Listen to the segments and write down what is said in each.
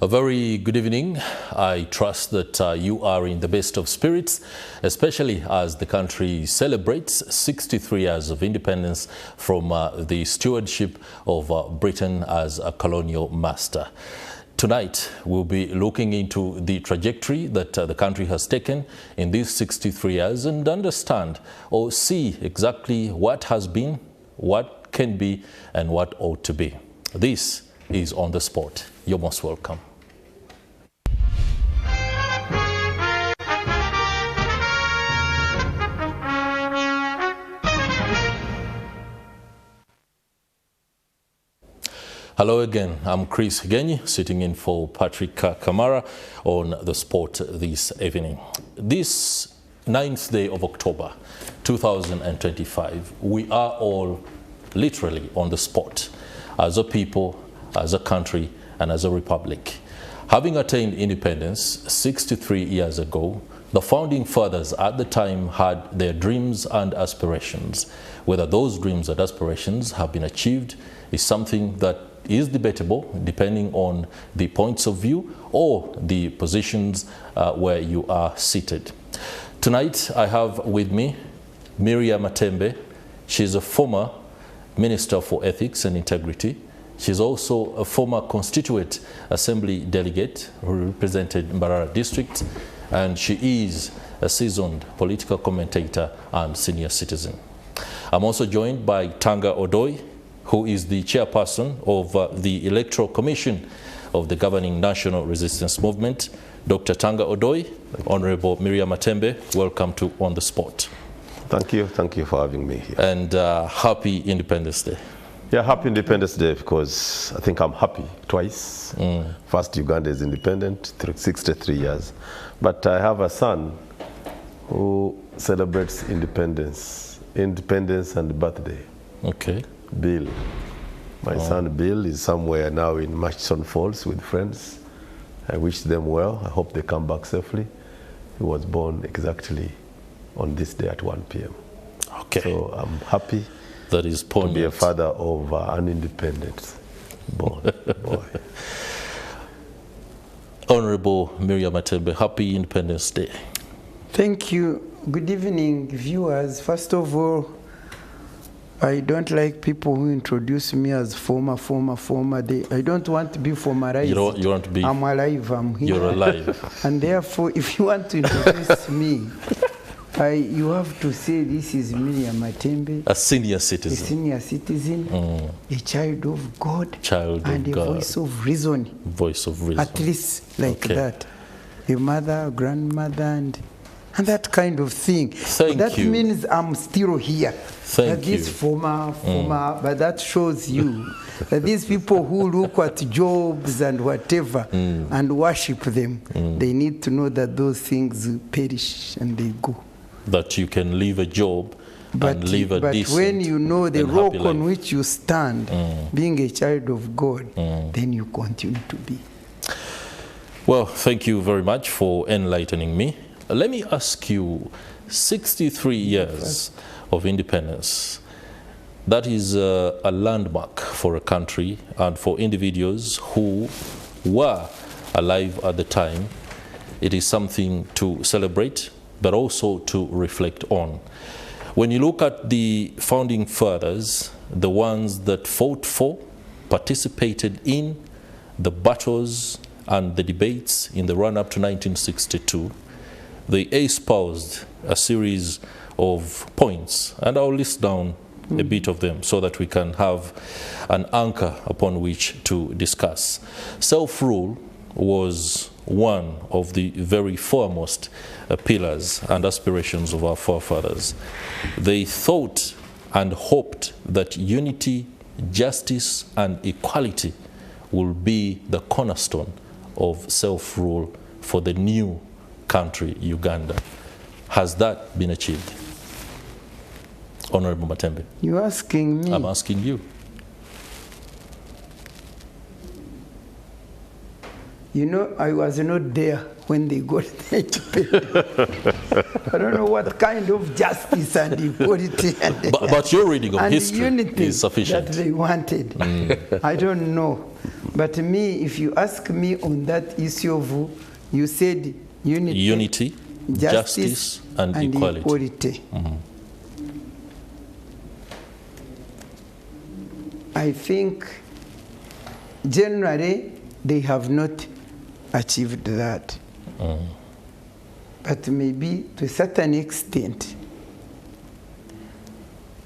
A very good evening. I trust that you are in the best of spirits, especially as the country celebrates 63 years of independence from the stewardship of Britain as a colonial master. Tonight, we'll be looking into the trajectory that the country has taken in these 63 years and understand or see exactly what has been, what can be, and what ought to be. This is On the Spot. You're most welcome. Hello again, I'm Chris Genyi, sitting in for Patrick Kamara on The Spot this evening. This 9th day of October 2025, we are all literally on the spot as a people, as a country, and as a republic. Having attained independence 63 years ago, the founding fathers at the time had their dreams and aspirations. Whether those dreams and aspirations have been achieved is something that is debatable depending on the points of view or the positions where you are seated. Tonight I have with me Miria Matembe. She's a former Minister for Ethics and Integrity. She's also a former Constituent Assembly delegate who represented Mbarara District, and she is a seasoned political commentator and senior citizen. I'm also joined by Tanga Odoi, who is the chairperson of the Electoral Commission of the governing National Resistance Movement. Dr. Tanga Odoi, Honorable Miria Matembe, welcome to On the Spot. Thank you for having me here. And happy Independence Day. Yeah, happy Independence Day, because I think I'm happy twice. First, Uganda is independent, 63 years. But I have a son who celebrates independence and birthday. Okay. Bill. My son Bill is somewhere now in Murchison Falls with friends. I wish them well. I hope they come back safely. He was born exactly on this day at 1 p.m. Okay. So I'm happy that is to be a father of an independent boy. Honorable Miria Matembe, happy Independence Day. Thank you. Good evening, viewers. First of all, I don't like people who introduce me as former. I don't want to be formalized. You want to be... I'm alive, I'm here. You're alive. And therefore, if you want to introduce me, you have to say this is Miria Matembe. A senior citizen. A senior citizen, a child of God, and a voice of reason. Voice of reason. At least like that. A mother, grandmother, and that kind of thing. Thank you. That means I'm still here. Thank you. This former, but that shows you that these people who look at jobs and whatever and worship them, they need to know that those things perish and they go. That you can leave a job and live a decent. But when you know the rock on which you stand, being a child of God, then you continue to be. Well, thank you very much for enlightening me. Let me ask you, 63 years of independence, that is a landmark for a country and for individuals who were alive at the time. It is something to celebrate, but also to reflect on. When you look at the founding fathers, the ones that fought for, participated in the battles and the debates in the run-up to 1962, they espoused a series of points, and I'll list down a bit of them so that we can have an anchor upon which to discuss. Self-rule was one of the very foremost pillars and aspirations of our forefathers. They thought and hoped that unity, justice, and equality will be the cornerstone of self-rule for the new country, Uganda. Has that been achieved? Honorable Matembe. You're asking me? I'm asking you. You know, I was not there when they got their independence. I don't know what kind of justice and equality and, but your reading of and history unity is sufficient. that they wanted. I don't know. But me, if you ask me on that issue of, you said unity, justice and equality. I think generally they have not achieved that. But maybe to a certain extent.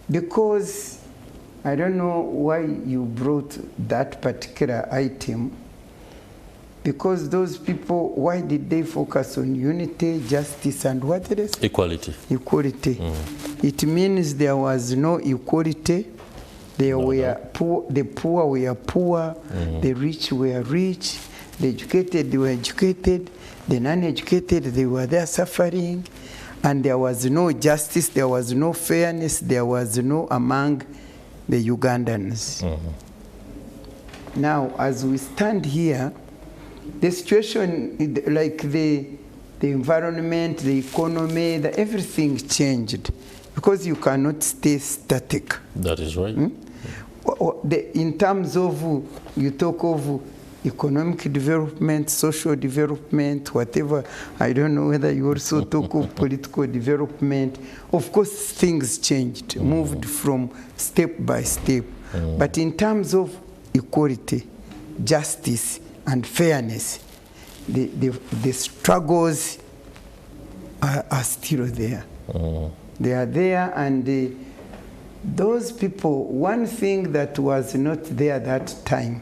Because I don't know why you brought that particular item. Because those people, why did they focus on unity, justice, and what it is? Equality. Equality. It means there was no equality. They were poor, the poor were poor, the rich were rich, the educated they were educated, the non-educated they were there suffering, and there was no justice, there was no fairness, there was no among the Ugandans. Now, as we stand here, the situation, like the environment, the economy, everything changed because you cannot stay static. That is right. In terms of, you talk of economic development, social development, whatever, I don't know whether you also talk of political development. Of course, things changed, moved from step by step. But in terms of equality, justice, and fairness, the struggles are still there. They are there, and those people, one thing that was not there that time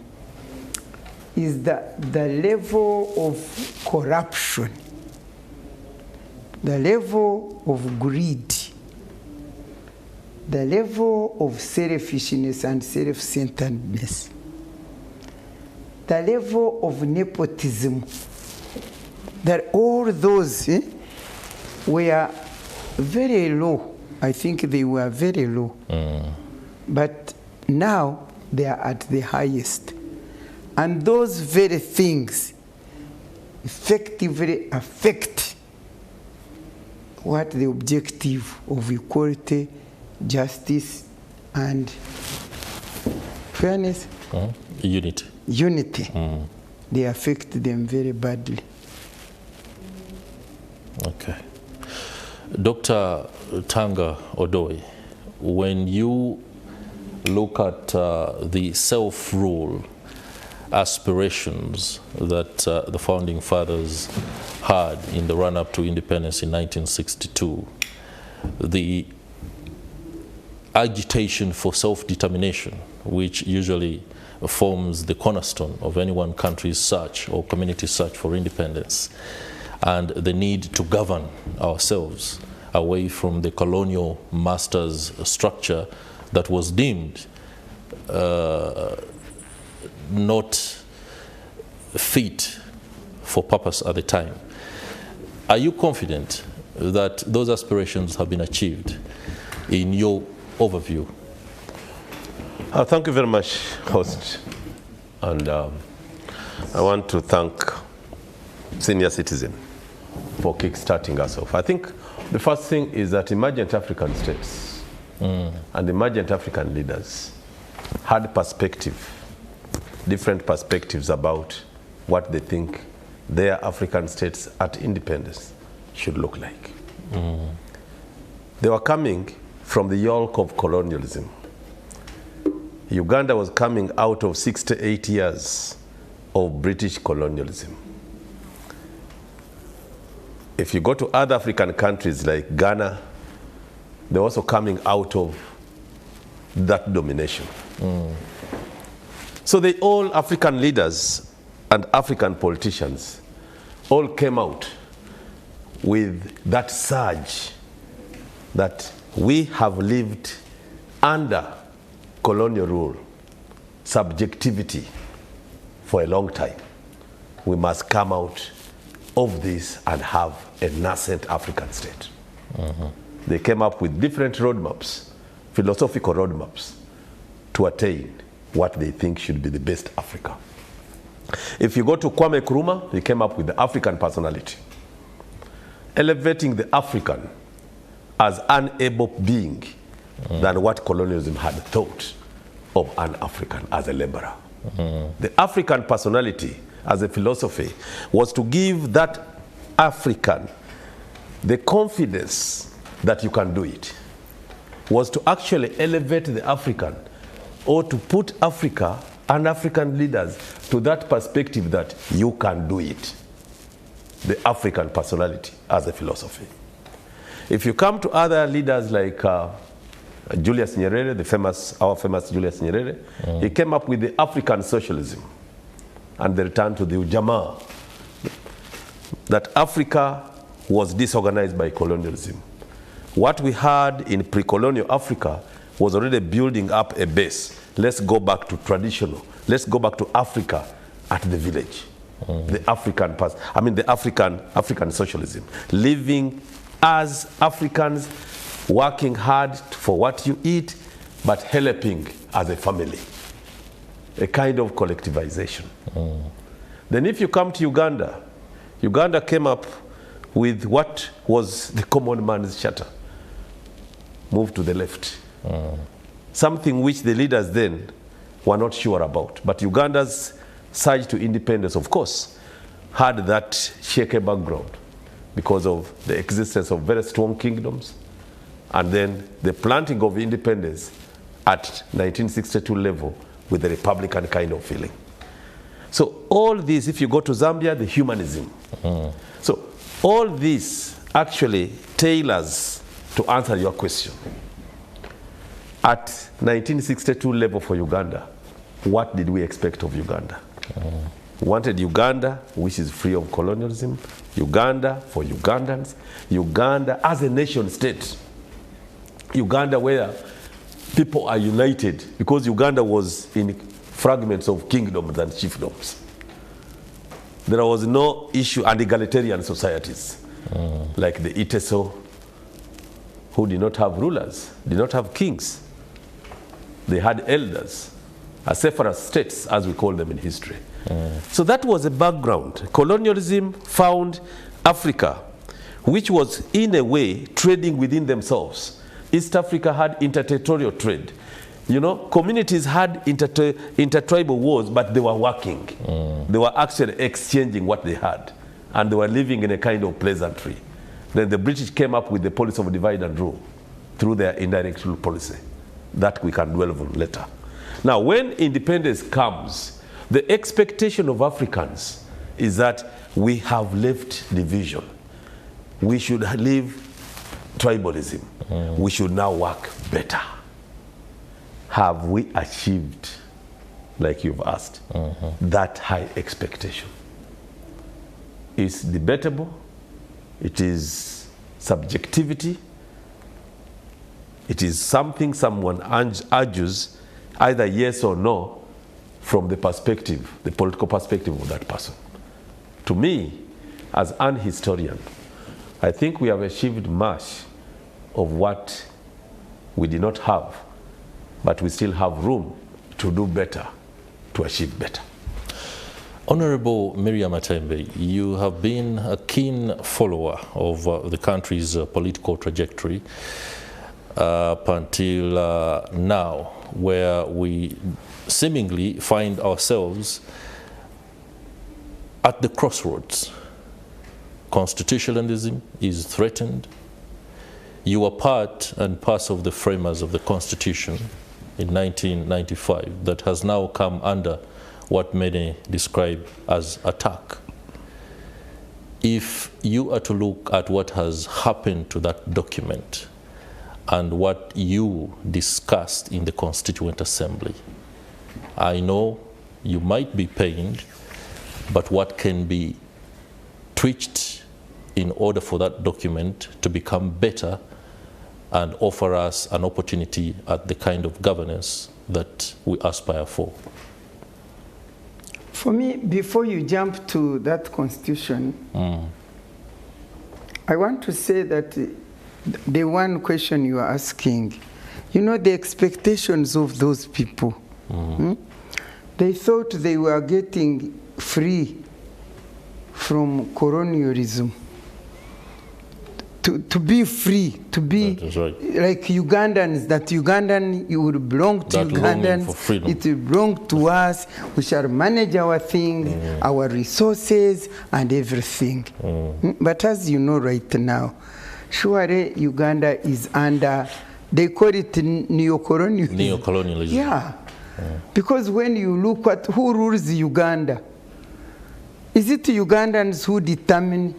is that the level of corruption, the level of greed, the level of selfishness and self-centeredness, the level of nepotism, that all those were very low. I think they were very low. But now they are at the highest. And those very things effectively affect what the objective of equality, justice, and fairness? Unity. Unity. They affect them very badly. Okay. Dr. Tanga Odoi, when you look at the self-rule aspirations that the founding fathers had in the run-up to independence in 1962, the agitation for self-determination, which usually forms the cornerstone of any one country's search or community's search for independence, and the need to govern ourselves away from the colonial master's structure that was deemed not fit for purpose at the time. Are you confident that those aspirations have been achieved in your overview? Thank you very much, host. And I want to thank Senior Citizen for kickstarting us off. I think the first thing is that emergent African states and emergent African leaders had different perspectives about what they think their African states at independence should look like. They were coming from the yoke of colonialism. Uganda was coming out of 68 years of British colonialism. If you go to other African countries like Ghana, they're also coming out of that domination. So they all, African leaders and African politicians, all came out with that surge that we have lived under colonial rule, subjectivity for a long time. We must come out of this and have a nascent African state. They came up with different roadmaps, philosophical roadmaps, to attain what they think should be the best Africa. If you go to Kwame Nkrumah, he came up with the African personality, elevating the African as an able being than what colonialism had thought of an African as a laborer. The African personality as a philosophy was to give that African the confidence that you can do it, was to actually elevate the African, or to put Africa and African leaders to that perspective that you can do it. The African personality as a philosophy. If you come to other leaders like Julius Nyerere, our famous Julius Nyerere, he came up with the African socialism and the return to the Ujamaa, that Africa was disorganized by colonialism. What we had in pre-colonial Africa was already building up a base. Let's go back to traditional. Let's go back to Africa at the village. The African socialism. Living as Africans, working hard for what you eat, but helping as a family. A kind of collectivization. Then if you come to Uganda, Uganda came up with what was the common man's charter. Move to the left. Something which the leaders then were not sure about. But Uganda's surge to independence, of course, had that shaky background because of the existence of very strong kingdoms, and then the planting of independence at 1962 level with the Republican kind of feeling. So all this, if you go to Zambia, the humanism. So all this actually tailors to answer your question. At 1962 level for Uganda, what did we expect of Uganda? We wanted Uganda, which is free of colonialism, Uganda for Ugandans, Uganda as a nation state, Uganda where people are united, because Uganda was in fragments of kingdoms and chiefdoms. There was no issue, and egalitarian societies, like the Iteso, who did not have rulers, did not have kings. They had elders, Acephorus states, as we call them in history. So that was a background. Colonialism found Africa, which was in a way trading within themselves. East Africa had interterritorial trade. You know, communities had intertribal wars, but they were working. They were actually exchanging what they had, and they were living in a kind of pleasantry. Then the British came up with the policy of divide and rule through their indirect rule policy. That we can dwell on later. Now, when independence comes, the expectation of Africans is that we have left division. We should leave tribalism. We should now work better. Have we achieved, like you've asked, that high expectation? It's debatable. It is subjectivity. It is something someone argues either yes or no from the perspective, the political perspective of that person. To me, as an historian, I think we have achieved much of what we did not have, but we still have room to do better, to achieve better. Honorable Miria Matembe, you have been a keen follower of the country's political trajectory up until now, where we seemingly find ourselves at the crossroads. Constitutionalism is threatened. You are part and parcel of the framers of the Constitution in 1995 that has now come under what many describe as attack. If you are to look at what has happened to that document and what you discussed in the Constituent Assembly, I know you might be pained, but what can be tweaked in order for that document to become better and offer us an opportunity at the kind of governance that we aspire for? For me, before you jump to that constitution, I want to say that the one question you are asking, you know, the expectations of those people, they thought they were getting free from colonialism, to be free, to be like Ugandans, that Ugandan, you will belong to Ugandans, it will belong to us, we shall manage our things, our resources and everything. But as you know right now, surely Uganda is under, they call it neocolonialism. Neocolonialism. Yeah. Because when you look at who rules Uganda, is it Ugandans who determine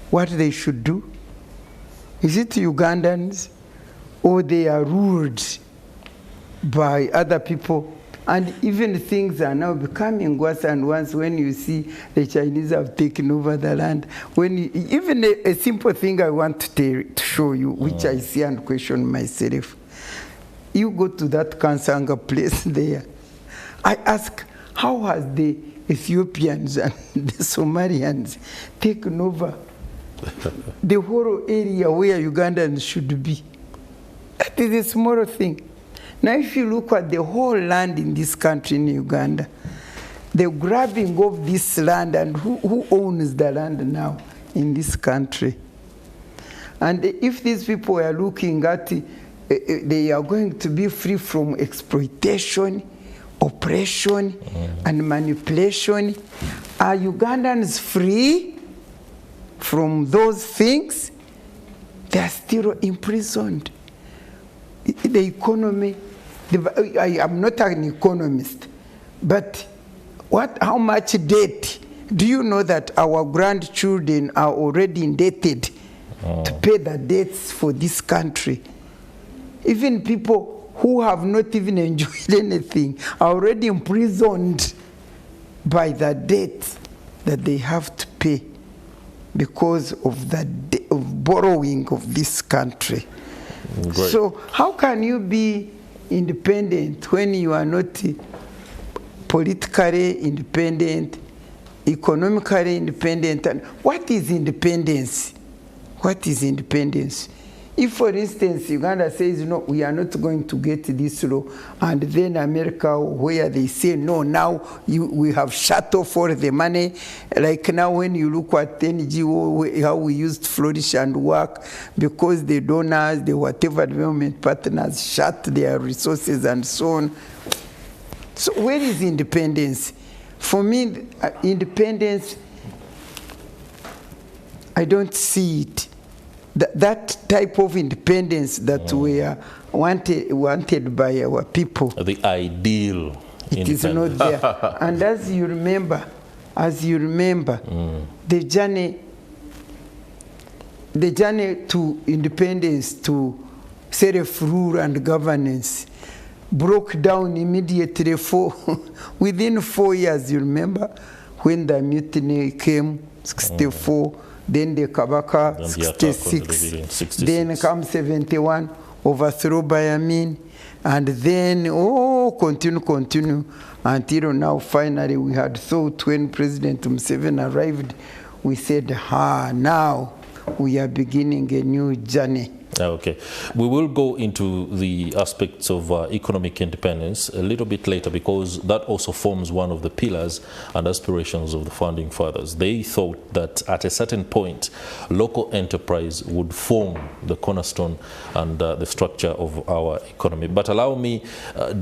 what they should do? Is it Ugandans, or they are ruled by other people? And even things are now becoming worse and worse when you see the Chinese have taken over the land. When you, even a simple thing I want to show you, which I see and question myself. You go to that Kansanga place there. I ask, how has the Ethiopians and the Somalians taken over the whole area where Ugandans should be? That is a small thing. Now if you look at the whole land in this country, in Uganda, the grabbing of this land, and who owns the land now in this country? And if these people are looking at, they are going to be free from exploitation, oppression, and manipulation. Are Ugandans free from those things? They are still imprisoned. The economy, I am not an economist, but how much debt? Do you know that our grandchildren are already indebted to pay the debts for this country? Even people who have not even enjoyed anything are already imprisoned by the debt that they have to pay because of the of borrowing of this country. Great. So how can you be independent when you are not politically independent, economically independent? And what is independence? What is independence? If, for instance, Uganda says, no, we are not going to get this law, and then America, where they say, no, now we have shut off all the money, like now when you look at NGO, how we used to flourish and work, because the donors, the whatever development partners shut their resources and so on. So where is independence? For me, independence, I don't see it. That type of independence that we are wanted by our people. The ideal it is not there. And as you remember, the journey to independence, to self-rule and governance, broke down immediately within 4 years. You remember when the mutiny came, 64. Then the Kabaka, 66, then come 71, overthrow by Amin, and then, continue, until now, finally, we had thought when President Museveni arrived, we said, now we are beginning a new journey. Okay. We will go into the aspects of economic independence a little bit later, because that also forms one of the pillars and aspirations of the founding fathers. They thought that at a certain point, local enterprise would form the cornerstone and the structure of our economy. But allow me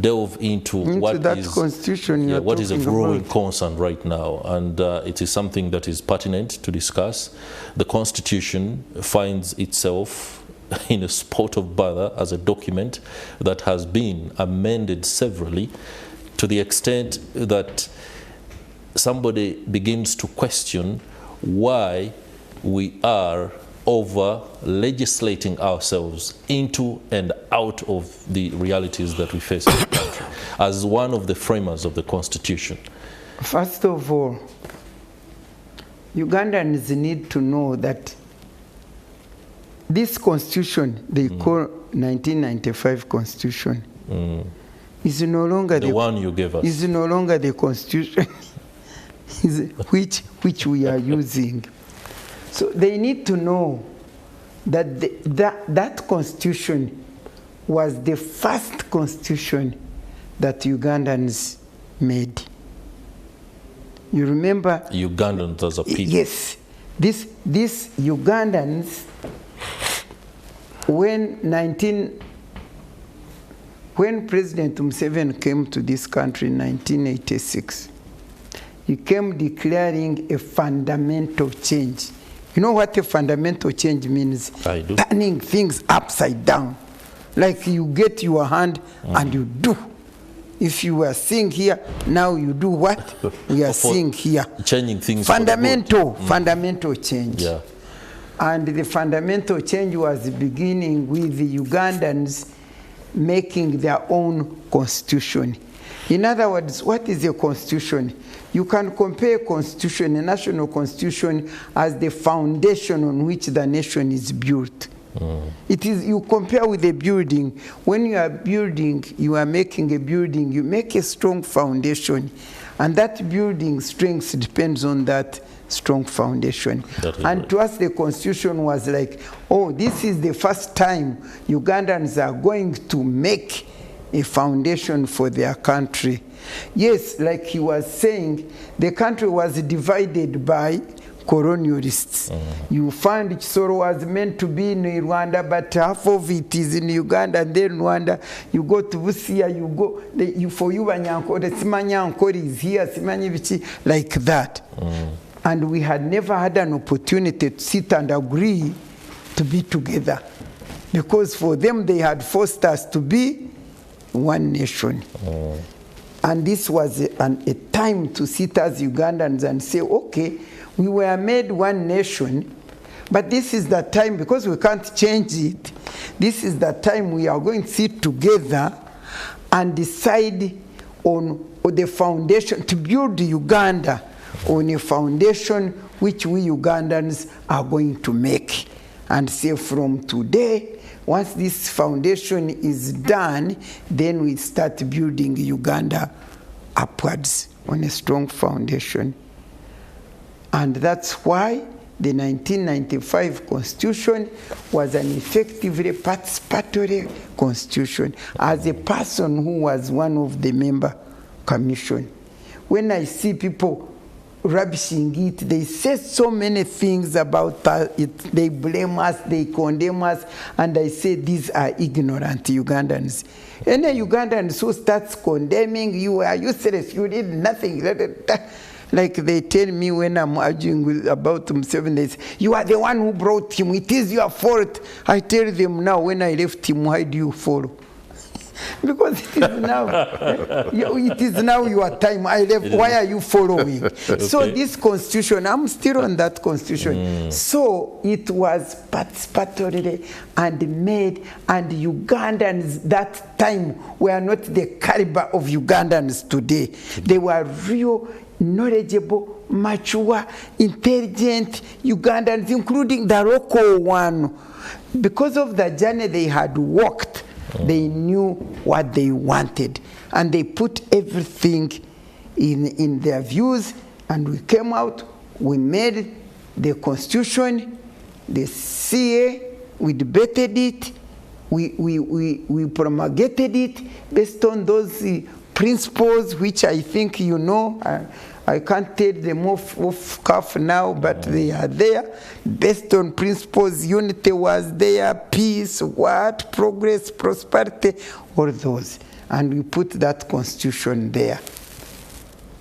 delve into what that is, constitution what is a growing concern right now. And it is something that is pertinent to discuss. The Constitution finds itself in a spot of bother as a document that has been amended severally, to the extent that somebody begins to question why we are over legislating ourselves into and out of the realities that we face in the country, as one of the framers of the Constitution. First of all, Ugandans need to know that this constitution, they call 1995 constitution, is no longer the one you gave us. Is no longer the constitution which we are using. So they need to know that that constitution was the first constitution that Ugandans made. You remember? Ugandans as a people. Yes. These Ugandans, when President Museveni came to this country in 1986, he came declaring a fundamental change. You know what a fundamental change means? I do. Turning things upside down. Like you get your hand and you do. If you were seeing here, now you do what? We are seeing here. Changing things. Fundamental change. Yeah. And the fundamental change was beginning with the Ugandans making their own constitution. In other words, what is a constitution? You can compare a constitution, a national constitution, as the foundation on which the nation is built. It is, you compare with a building. When you are building, you are making a building, you make a strong foundation. And that building strength depends on that strong foundation. And right. To us, the constitution was like, oh, this is the first time Ugandans are going to make a foundation for their country. Yes, like he was saying, the country was divided by colonialists. You find Chisoro was meant to be in Rwanda, but half of it is in Uganda, and then Rwanda, you go to Busia, you go, for you, the Simanyankori is here, Simanyivichi, like that. And we had never had an opportunity to sit and agree to be together. Because for them, they had forced us to be one nation. And this was a time to sit as Ugandans and say, okay, we were made one nation, but this is the time, because we can't change it, this is the time we are going to sit together and decide on the foundation, to build Uganda on a foundation which we Ugandans are going to make. And say from today, once this foundation is done, then we start building Uganda upwards on a strong foundation. And that's why the 1995 Constitution was an effectively participatory constitution. As a person who was one of the member commission, when I see people rubbishing it, they say so many things about it, they blame us, they condemn us, and I say these are ignorant Ugandans. Any Ugandans who starts condemning you are useless, you did nothing. Like they tell me when I'm arguing about Museveni, they say, you are the one who brought him, it is your fault. I tell them now, when I left him, why do you follow? Because it is now, it is now your time. I left, why are you following? Okay. So this constitution, I'm still on that constitution. So it was participatory and made, and Ugandans that time were not the caliber of Ugandans today. They were real, knowledgeable, mature, intelligent Ugandans, including the local one. Because of the journey they had walked, they knew what they wanted, and they put everything in their views, and we came out, we made the constitution, the CA, we debated it, we promulgated it based on those principles, which I think you know. I can't tell them off cuff now, but they are there. Based on principles, unity was there, peace, what, progress, prosperity, all those. And we put that constitution there.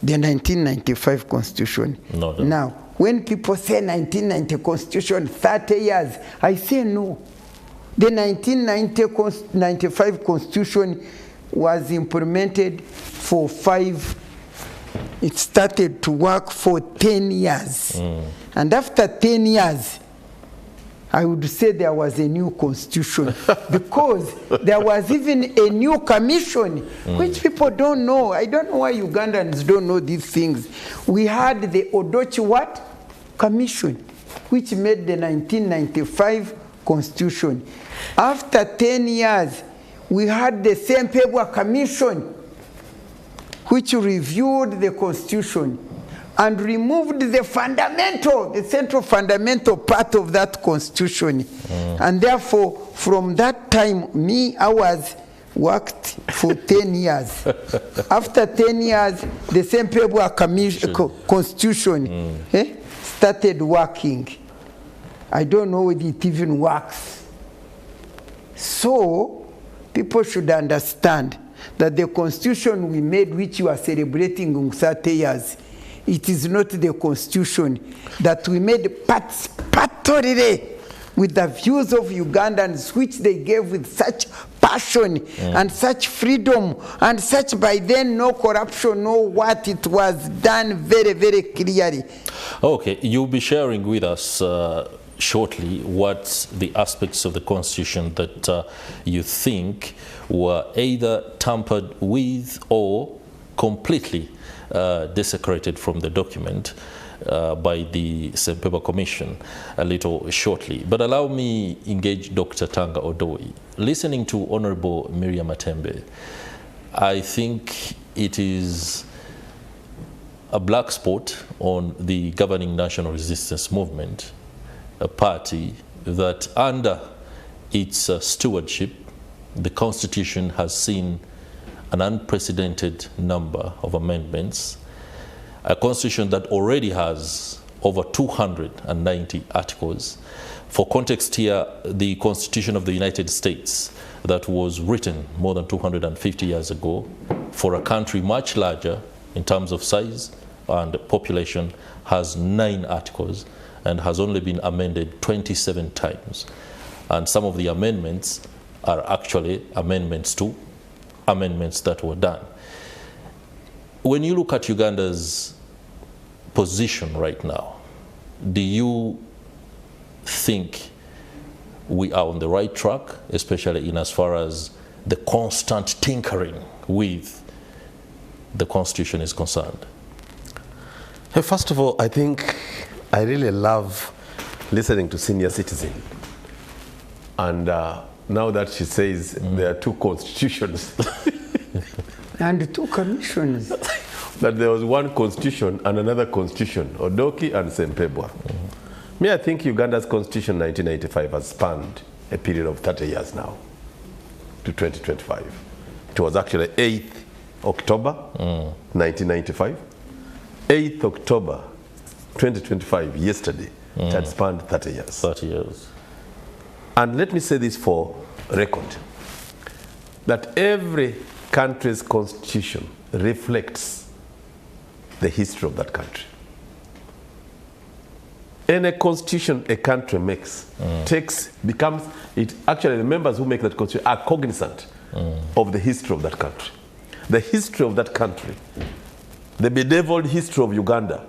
The 1995 constitution. No. Now, when people say 1990 constitution, 30 years, I say no. The 1995 constitution was implemented for it started to work for 10 years. And after 10 years, I would say there was a new constitution because there was even a new commission, which people don't know. I don't know why Ugandans don't know these things. We had the Odoi what? Commission, which made the 1995 constitution. After 10 years, we had the same paper commission, which reviewed the constitution and removed the central fundamental part of that constitution. And therefore, from that time, I was worked for 10 years. After 10 years, the same people constitution started working. I don't know whether it even works. So, people should understand that the constitution we made, which you are celebrating in 30 years, it is not the constitution that we made participatorily with the views of Ugandans, which they gave with such passion and such freedom and such, by then, no corruption, no what, it was done very, very clearly. Okay, you'll be sharing with us shortly what the aspects of the constitution that you think were either tampered with or completely desecrated from the document by the Matembe Commission a little shortly. But allow me engage Dr. Tanga Odoi. Listening to Honorable Miria Matembe, I think it is a black spot on the governing National Resistance Movement, a party that under its stewardship, the Constitution has seen an unprecedented number of amendments, a Constitution that already has over 290 articles. For context here, the Constitution of the United States that was written more than 250 years ago for a country much larger in terms of size and population has 9 articles and has only been amended 27 times. And some of the amendments are actually amendments to amendments that were done. When you look at Uganda's position right now, do you think we are on the right track, especially in as far as the constant tinkering with the Constitution is concerned? First of all, I think I really love listening to senior citizen. And now that she says there are 2 constitutions. And 2 commissions. That there was 1 constitution and another constitution, Odoi and Matembe. Me, I think Uganda's constitution 1995 has spanned a period of 30 years now to 2025. It was actually 8th October 1995. 8th October 2025, yesterday, it had spanned 30 years. 30 years. And let me say this for record, that every country's constitution reflects the history of that country. Any constitution a country makes, actually the members who make that constitution are cognizant of the history of that country. The history of that country, the bedeviled history of Uganda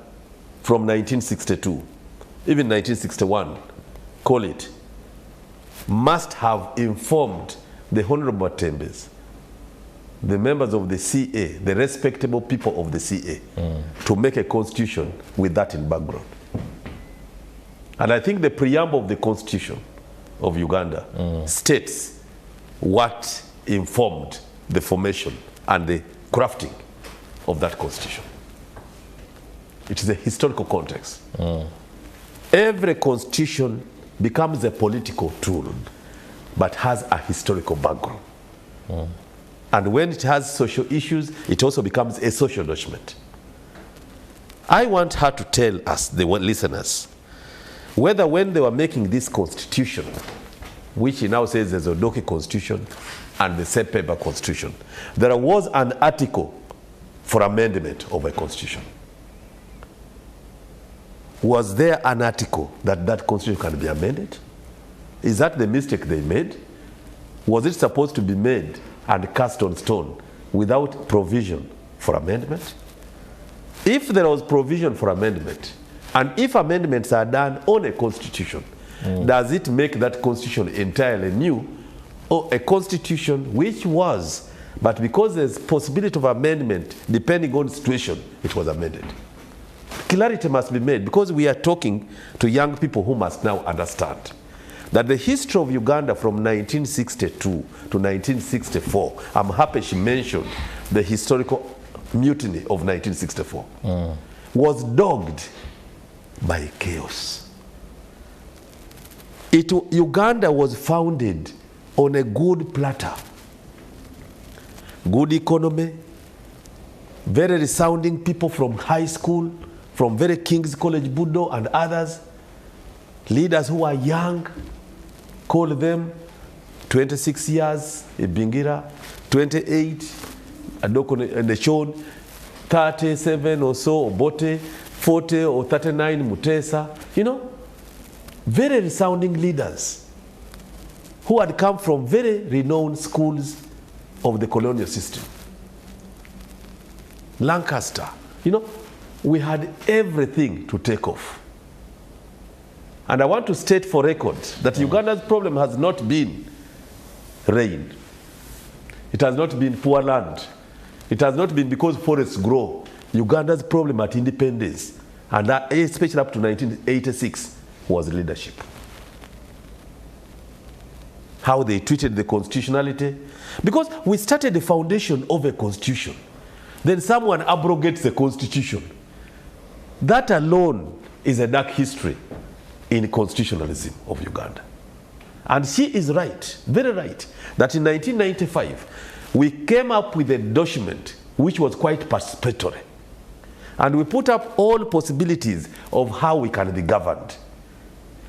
from 1962, even 1961, call it, must have informed the Honorable Matembes, the members of the CA, the respectable people of the CA, to make a constitution with that in background. And I think the preamble of the Constitution of Uganda states what informed the formation and the crafting of that Constitution. It is a historical context. Every constitution becomes a political tool, but has a historical background. And when it has social issues, it also becomes a social document. I want her to tell us, the listeners, whether when they were making this constitution, which he now says there's a Odoi constitution and the Matembe constitution, there was an article for amendment of a constitution. Was there an article that that constitution can be amended? Is that the mistake they made? Was it supposed to be made and cast on stone without provision for amendment? If there was provision for amendment, and if amendments are done on a constitution, does it make that constitution entirely new, or a constitution which was, but because there's possibility of amendment depending on situation, it was amended? Clarity must be made, because we are talking to young people who must now understand that the history of Uganda from 1962 to 1964, I'm happy she mentioned the historical mutiny of 1964, was dogged by chaos. Uganda was founded on a good platter. good economy, very resounding people from high school, from very King's College, Budo and others, leaders who are young, call them 26 years, Ibingira, 28, Adoko Neshon, 37 or so, Obote, 40 or 39, Mutesa, you know, very resounding leaders who had come from very renowned schools of the colonial system. Lancaster, you know, we had everything to take off. And I want to state for record that Uganda's problem has not been rain. It has not been poor land. It has not been because forests grow. Uganda's problem at independence, and that, especially up to 1986, was leadership. How they treated the constitutionality. Because we started the foundation of a constitution. Then someone abrogates the constitution. That alone is a dark history in constitutionalism of Uganda. And she is right, very right, that in 1995, we came up with a document which was quite participatory. And we put up all possibilities of how we can be governed.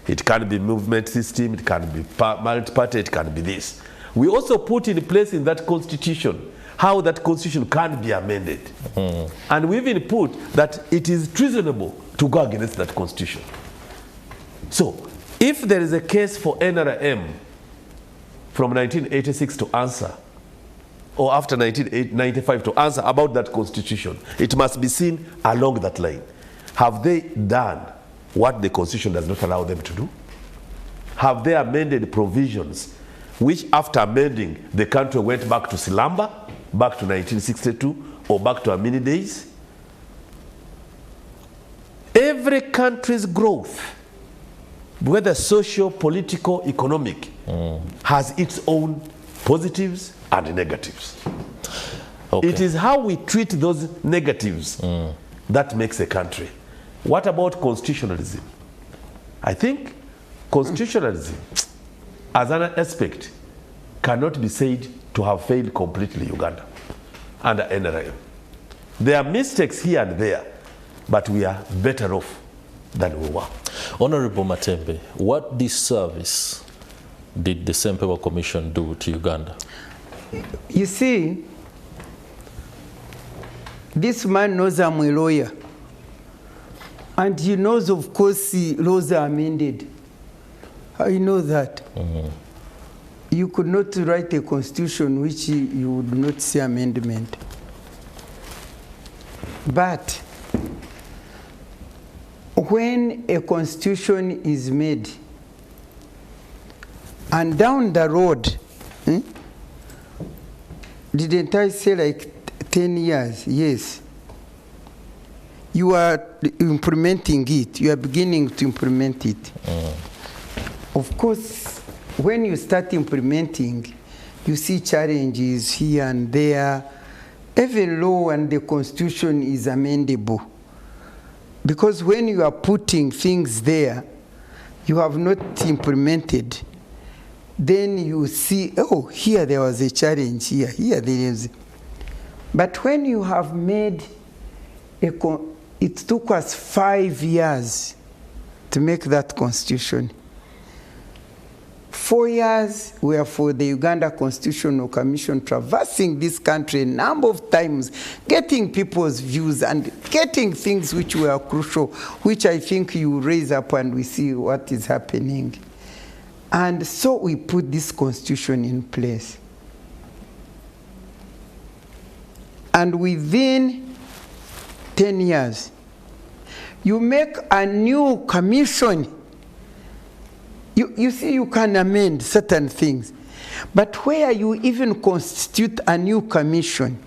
It can be movement system, it can be multi-party, it can be this. We also put in place in that constitution how that constitution can be amended. And we even put that it is treasonable to go against that constitution. So, if there is a case for NRM from 1986 to answer, or after 1995 to answer about that constitution, it must be seen along that line. Have they done what the constitution does not allow them to do? Have they amended provisions which after amending the country went back to Silamba, back to 1962, or back to Amini days? Every country's growth, whether social, political, economic, has its own positives and negatives. Okay. It is how we treat those negatives that makes a country. What about constitutionalism? I think constitutionalism, as an aspect, cannot be said to have failed completely Uganda under NRM. There are mistakes here and there, but we are better off than we were. Honorable Matembe, what disservice did the Sempewa Commission do to Uganda? You see, this man knows I'm a lawyer. And he knows, of course, laws are amended. I know that. You could not write a constitution which you would not see amendment. But when a constitution is made, and down the road, didn't I say like 10 years? Yes. You are implementing it. You are beginning to implement it. Of course, when you start implementing, you see challenges here and there. Every law and the constitution is amendable. Because when you are putting things there, you have not implemented, then you see, oh, here there was a challenge, here there is. But when you have made it took us 5 years to make that constitution. 4 years were for the Uganda Constitutional Commission traversing this country a number of times, getting people's views and getting things which were crucial, which I think you raise up and we see what is happening. And so we put this constitution in place. And within 10 years, you make a new commission. You see, you can amend certain things. But where you even constitute a new commission,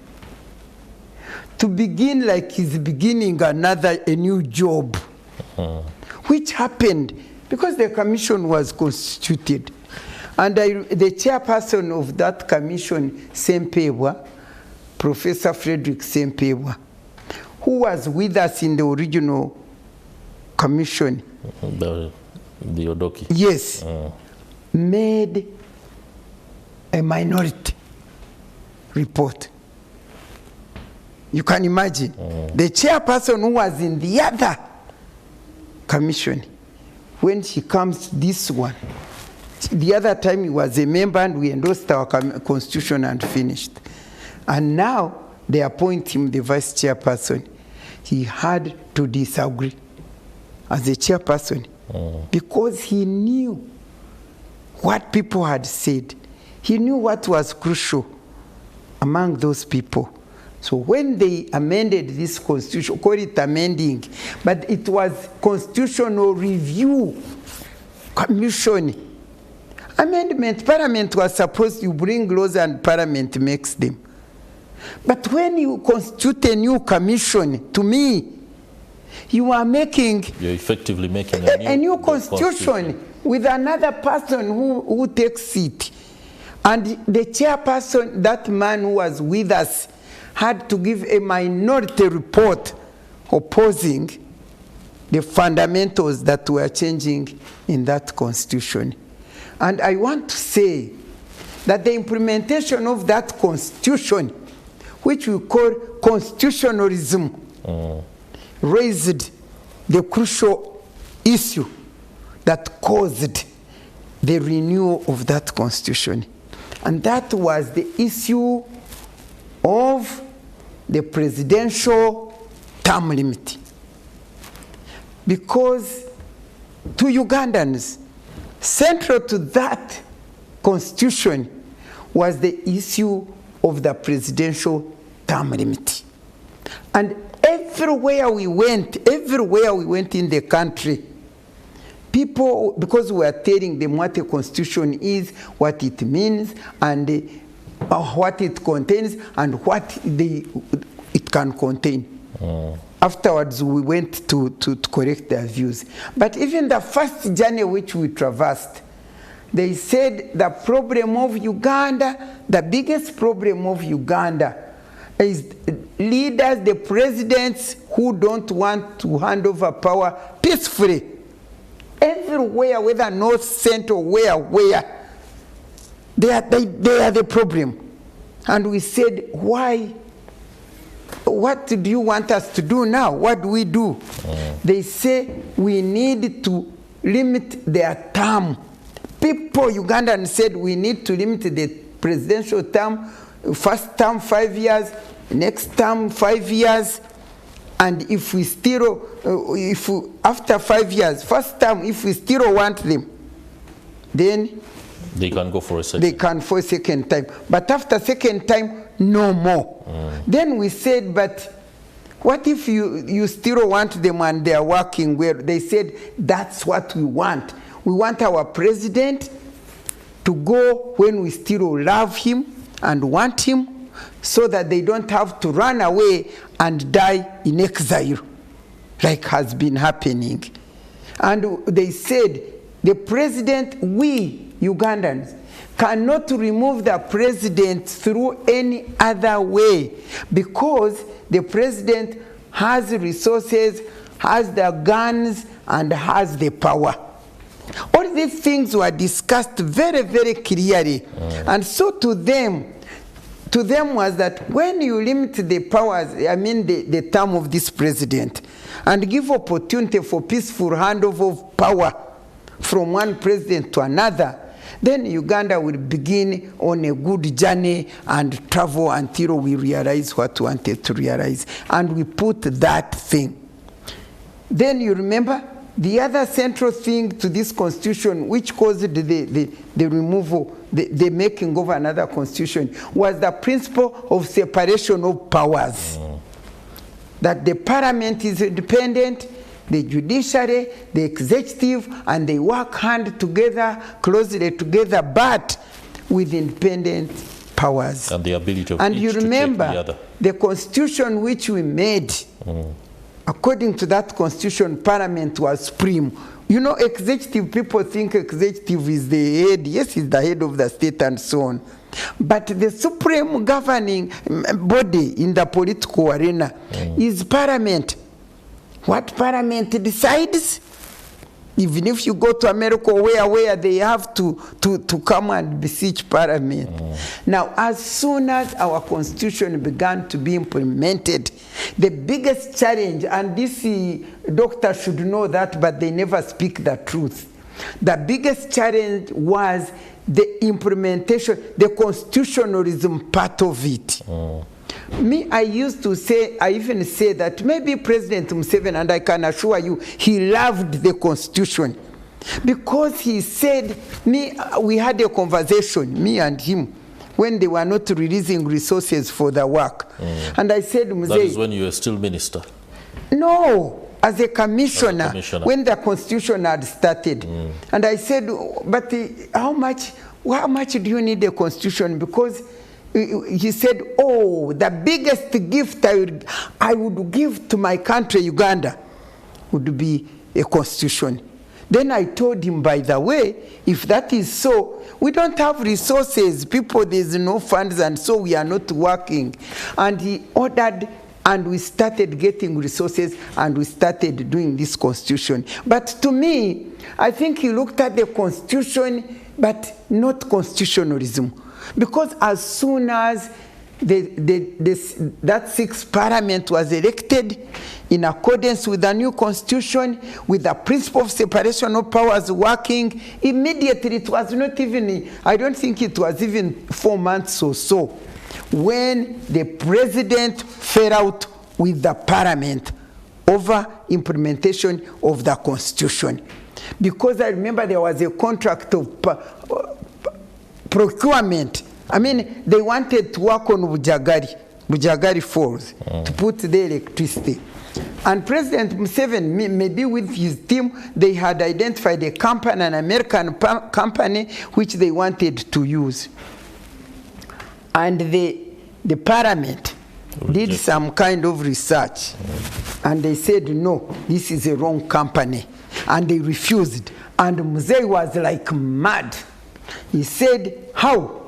to begin like he's beginning a new job, which happened because the commission was constituted. And the chairperson of that commission, Sempewa, Professor Frederick Sempewa, who was with us in the original commission. The Odoki. Yes. Made a minority report. You can imagine. The chairperson who was in the other commission, when she comes to this one, the other time he was a member and we endorsed our constitution and finished. And now they appoint him the vice chairperson. He had to disagree as a chairperson because he knew what people had said. He knew what was crucial among those people. So when they amended this constitution, call it amending, but it was constitutional review commission. Amendment, Parliament was supposed to bring laws and Parliament makes them. But when you constitute a new commission, to me, you are making... You're effectively making a new constitution with another person who takes it. And the chairperson, that man who was with us, had to give a minority report opposing the fundamentals that were changing in that constitution. And I want to say that the implementation of that constitution, which we call constitutionalism, raised the crucial issue that caused the renewal of that constitution. And that was the issue of the presidential term limit. Because to Ugandans, central to that constitution was the issue of the presidential term limit. And everywhere we went in the country, people, because we are telling them what a constitution is, what it means, and what it contains, and what it can contain. Afterwards, we went to correct their views. But even the first journey which we traversed, they said the problem of Uganda, the biggest problem of Uganda is leaders, the presidents who don't want to hand over power peacefully. Everywhere, whether north, central, where, they are the problem. And we said, why? What do you want us to do now? What do we do? They say we need to limit their term. People, Ugandans said we need to limit the presidential term, first term 5 years, next term 5 years, and if we still, after 5 years, first term, if we still want them, then they can go for a second. They can for a second time. But after second time, no more. Then we said, but what if you still want them and they are working well? They said, that's what we want. We want our president to go when we still love him and want him, so that they don't have to run away and die in exile, like has been happening. And they said, the president, we Ugandans, cannot remove the president through any other way, because the president has resources, has the guns, and has the power. All these things were discussed very, very clearly. And so to them was that when you limit the powers, I mean the term of this president, and give opportunity for peaceful handover of power from one president to another, then Uganda will begin on a good journey and travel until we realize what we wanted to realize. And we put that thing. Then you remember the other central thing to this constitution, which caused the removal, the making of another constitution, was the principle of separation of powers. That the parliament is independent, the judiciary, the executive, and they work hand together, closely together, but with independent powers. And the ability of and each you to take remember the other. The constitution which we made, according to that constitution, parliament was supreme. You know, executive, people think executive is the head. Yes, it's the head of the state and so on. But the supreme governing body in the political arena is parliament. What parliament decides, Even if you go to America, where they have to come and beseech Parliament. Now, as soon as our constitution began to be implemented, the biggest challenge, and this doctor should know that, but they never speak the truth. The biggest challenge was the implementation, the constitutionalism part of it. Me, I used to say, I even say that maybe President Museveni, and I can assure you, he loved the Constitution. Because he said, we had a conversation, me and him, when they were not releasing resources for the work. And I said, that is when you were still minister? No, as a commissioner, when the Constitution had started. And I said, but how much do you need a Constitution? Because he said, oh, the biggest gift I would give to my country, Uganda, would be a Constitution. Then I told him, by the way, if that is so, we don't have resources. People, there's no funds, and so we are not working. And he ordered, and we started getting resources, and we started doing this Constitution. But to me, I think he looked at the Constitution, but not constitutionalism. Because as soon as that sixth parliament was elected in accordance with the new constitution, with the principle of separation of powers working, immediately it was not even, I don't think it was even 4 months or so, when the president fell out with the parliament over implementation of the constitution. Because I remember there was a contract of procurement. I mean, they wanted to work on Bujagari Falls to put the electricity. And President Museveni, maybe with his team, they had identified a company, an American company, which they wanted to use. And the parliament did some kind of research. And they said, no, this is a wrong company. And they refused. And Museveni was like mad. He said, how?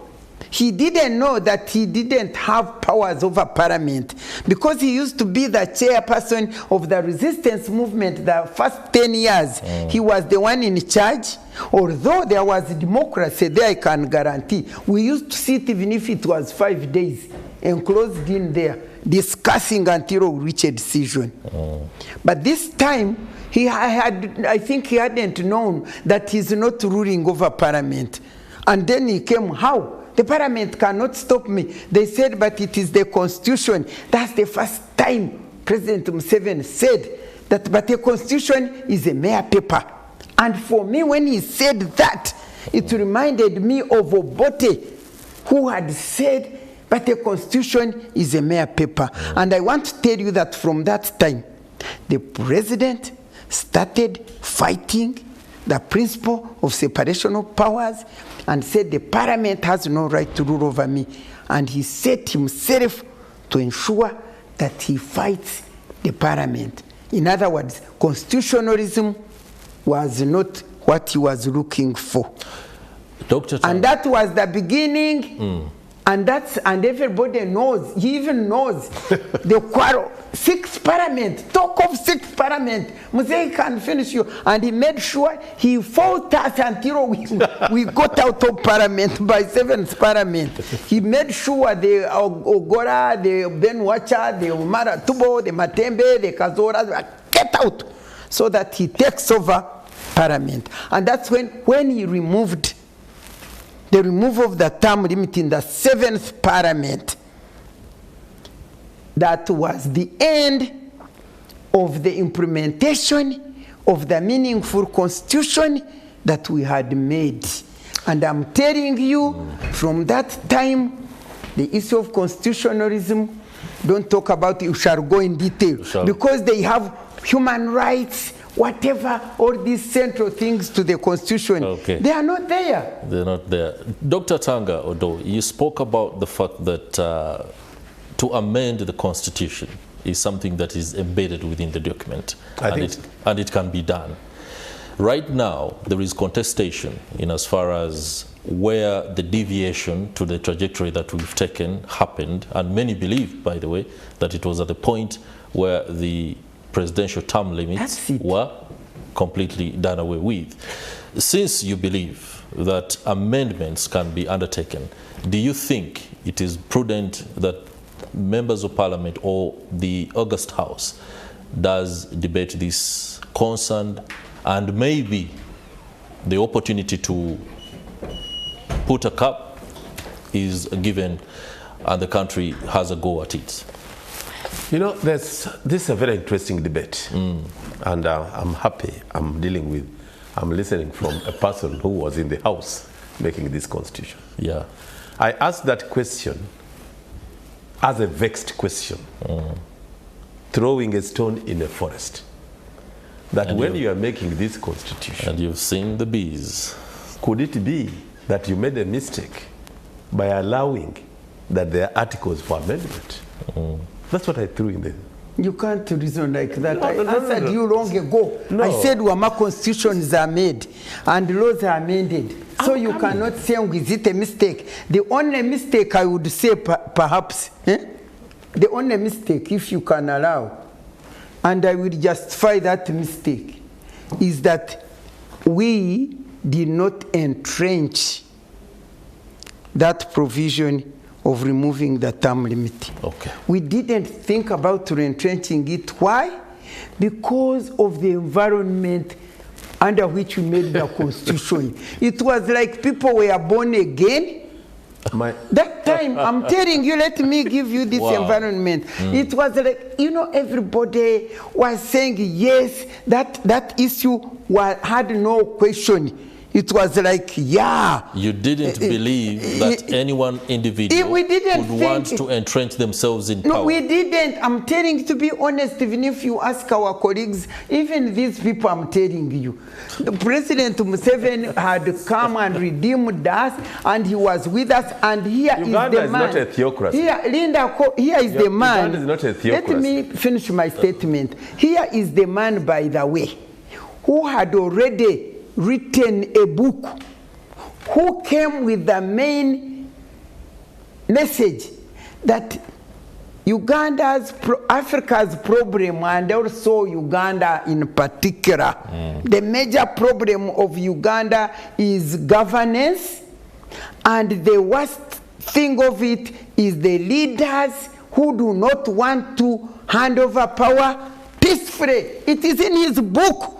He didn't know that he didn't have powers over parliament, because he used to be the chairperson of the resistance movement the first 10 years. He was the one in charge. Although there was democracy there, I can guarantee. We used to sit, even if it was 5 days, enclosed in there, discussing until we reached a decision. But this time, I think he hadn't known that he's not ruling over parliament. And then he came, how? The parliament cannot stop me. They said, but it is the constitution. That's the first time President Museveni said that, but the constitution is a mere paper. And for me, when he said that, it reminded me of Obote, who had said, but the constitution is a mere paper. And I want to tell you that from that time, the president started fighting the principle of separation of powers and said the parliament has no right to rule over me. And he set himself to ensure that he fights the parliament. In other words, constitutionalism was not what he was looking for. Dr. Tanga. And that was the beginning. And everybody knows, he even knows the quarrel. Sixth parliament, talk of sixth parliament. Museveni can finish you. And he made sure he fought us until we got out of parliament by seventh parliament. He made sure the Ogora, the Benwacha, the Maratubo, the Matembe, the Kazora, get out, so that he takes over parliament. And that's when he removed the removal of the term limit in the seventh parliament. That was the end of the implementation of the meaningful constitution that we had made. And I'm telling you, from that time, the issue of constitutionalism, don't talk about it, you shall go in detail. Because they have human rights, whatever, all these central things to the constitution, they are not there. They're not there. Dr. Tanga, Odoi, you spoke about the fact that to amend the constitution is something that is embedded within the document, and it can be done. Right now, there is contestation in as far as where the deviation to the trajectory that we've taken happened, and many believe, by the way, that it was at the point where the presidential term limits were completely done away with. Since you believe that amendments can be undertaken, do you think it is prudent that members of parliament or the August House does debate this concern, and maybe the opportunity to put a cap is given and the country has a go at it? You know, this is a very interesting debate, and I'm happy I'm listening from a person who was in the House making this constitution. Yeah. I asked that question as a vexed question, throwing a stone in a forest. That and when you are making this constitution, and you've seen the bees, could it be that you made a mistake by allowing that there are articles for amendment? That's what I threw in there. You can't reason like that. I answered you long ago. I said Wama constitutions are made and laws are amended. So you cannot say, is it a mistake? The only mistake I would say, perhaps, the only mistake, if you can allow, and I will justify that mistake, is that we did not entrench that provision of removing the term limit. Okay. We didn't think about retrenching it. Why? Because of the environment under which we made the constitution. It was like people were born again. That time, I'm telling you, let me give you this environment. It was like, you know, everybody was saying yes, that issue had no question. It was like, yeah. You didn't believe that anyone individual would want to entrench themselves in power. No, we didn't. I'm telling you, to be honest, even if you ask our colleagues, even these people, I'm telling you, the President Museveni had come and redeemed us, and he was with us, and here Uganda is the man. Uganda is not a theocracy. Here is the man. Uganda is not a theocracy. Let me finish my statement. Here is the man, by the way, who had already written a book, who came with the main message that Africa's problem, and also Uganda in particular, the major problem of Uganda is governance, and the worst thing of it is the leaders who do not want to hand over power peacefully. It is in his book.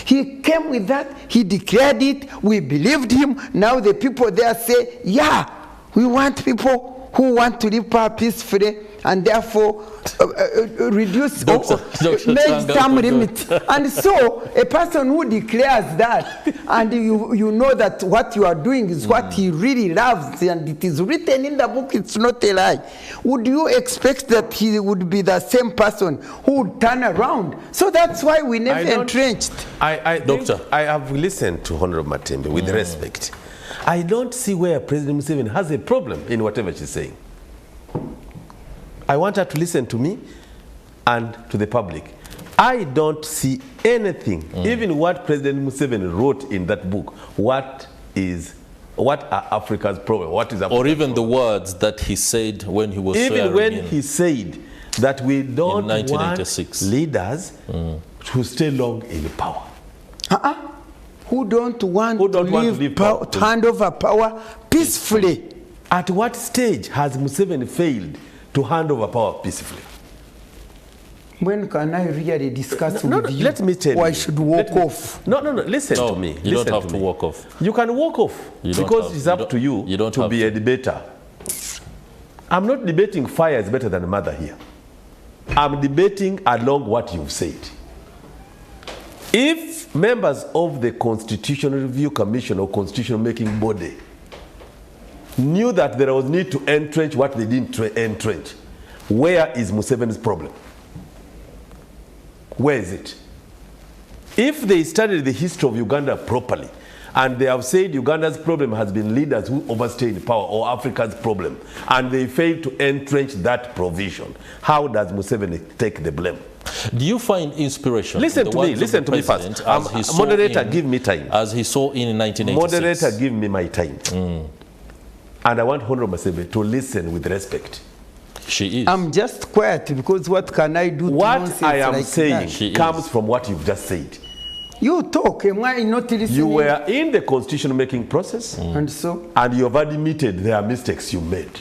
He came with that, he declared it, we believed him. Now the people there say, yeah, we want people who want to live power peacefully, and therefore reduce make term limit. And so a person who declares that, and you know that what you are doing is what he really loves, and it is written in the book, it's not a lie, would you expect that he would be the same person who would turn around? So that's why we never entrenched. Doctor, I have listened to Honorable Matembe with respect. I don't see where President Museveni has a problem in whatever she's saying. I want her to listen to me and to the public. I don't see anything, even what President Museveni wrote in that book. What are Africa's problem? What is Africa's or even problem? the words that he said when he was even when he said that we don't want leaders to stay long in power. Who don't want to hand over power peacefully. At what stage has Museveni failed to hand over power peacefully? When can I really discuss with you? Let me tell you. I should walk off. No, listen to me. You don't have to walk off. You can walk off because it's up to you to be a debater. I'm not debating fire is better than mother here. I'm debating along what you've said. If members of the Constitutional Review Commission or Constitutional Making Body knew that there was need to entrench what they didn't entrench, where is Museveni's problem? Where is it? If they studied the history of Uganda properly, and they have said Uganda's problem has been leaders who overstay in power, or Africa's problem, and they failed to entrench that provision, how does Museveni take the blame? Do you find inspiration? Listen to me first. Moderator, give me time. As he saw in 1986. Moderator, give me my time. And I want Honorable Matembe to listen with respect. She is. I'm just quiet because what can I do? What I am saying comes from what you've just said. You talk, am I not listening? You were in the constitution making process, And so? and you have admitted there are mistakes you made.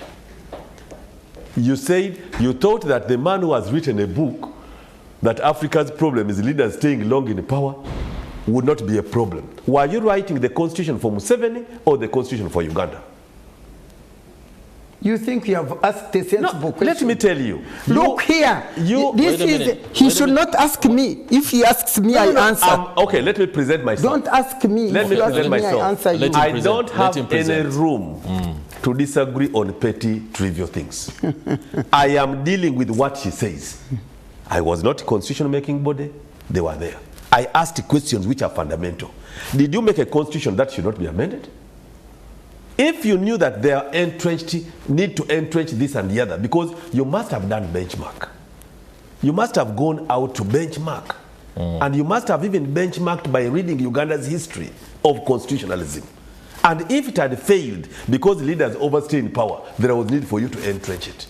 You said you thought that the man who has written a book that Africa's problem is leaders staying long in power would not be a problem. Were you writing the constitution for Museveni or the constitution for Uganda? You think you have asked a sensible question? Let me tell you. Look here. This is, he should not ask me. If he asks me, I answer. Okay, let me present myself. Don't ask me. Let me present myself. I answer you. I don't have any room to disagree on petty, trivial things. I am dealing with what she says. I was not a constitution-making body. They were there. I asked questions which are fundamental. Did you make a constitution that should not be amended? If you knew that they are entrenched, need to entrench this and the other, because you must have done benchmark. You must have gone out to benchmark. And you must have even benchmarked by reading Uganda's history of constitutionalism. And if it had failed because leaders overstay in power, there was need for you to entrench it.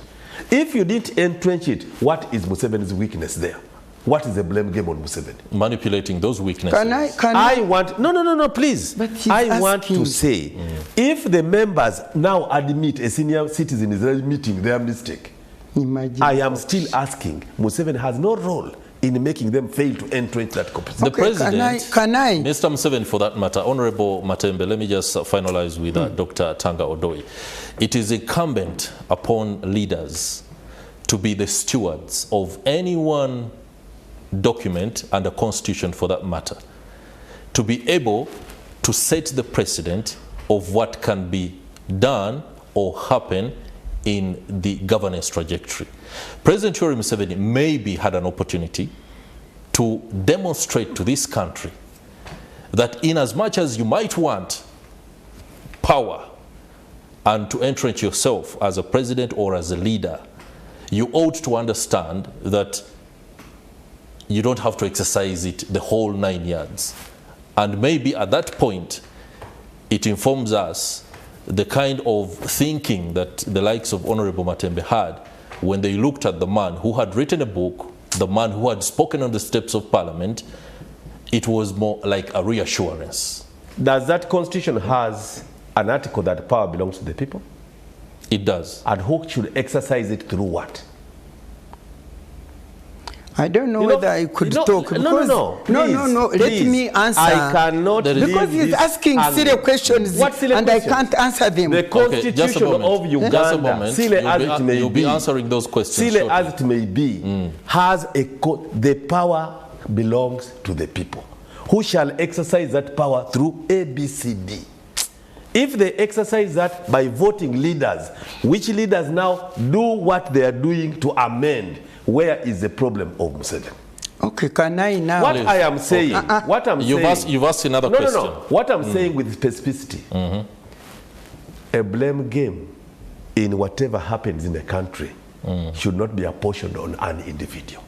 If you didn't entrench it, what is Museveni's weakness there? What is the blame game on Museveni? Manipulating those weaknesses. No, please. I want to say, if the members now admit a senior citizen is admitting their mistake, Imagine. I am still asking, Museveni has no role in making them fail to entrench that competency. The president, can I? Mr. Museveni, for that matter, Honorable Matembe, let me just finalize with Dr. Tanga Odoi. It is incumbent upon leaders to be the stewards of anyone document and a constitution for that matter, to be able to set the precedent of what can be done or happen in the governance trajectory. President Yoweri Museveni maybe had an opportunity to demonstrate to this country that in as much as you might want power and to entrench yourself as a president or as a leader, you ought to understand that you don't have to exercise it the whole 9 yards. And maybe at that point, it informs us the kind of thinking that the likes of Honorable Matembe had when they looked at the man who had written a book, the man who had spoken on the steps of Parliament. It was more like a reassurance. Does that constitution has an article that power belongs to the people? It does. And who should exercise it through what? I don't know whether I could talk. Because No. Let me answer. I cannot. Because he's asking silly questions and I can't answer them. The constitution of Uganda, you'll be answering those questions. Silly as it may be, has the power belongs to the people. Who shall exercise that power through ABCD? If they exercise that by voting leaders, which leaders now do what they are doing to amend, where is the problem of Museveni? Okay, can I now? What I am saying, what I'm saying. You've asked another question. No. What I'm saying with specificity, a blame game in whatever happens in a country should not be apportioned on an individual.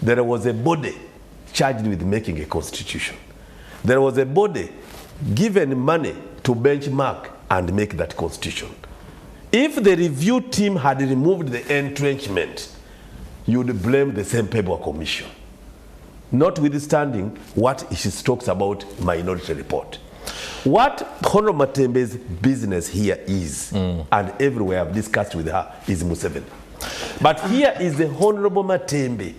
There was a body charged with making a constitution. There was a body given money to benchmark and make that constitution. If the review team had removed the entrenchment, you would blame the same paper commission, notwithstanding what she talks about minority report. What Honorable Matembe's business here is, and everywhere I've discussed with her, is Museveni. But here is the Honorable Matembe.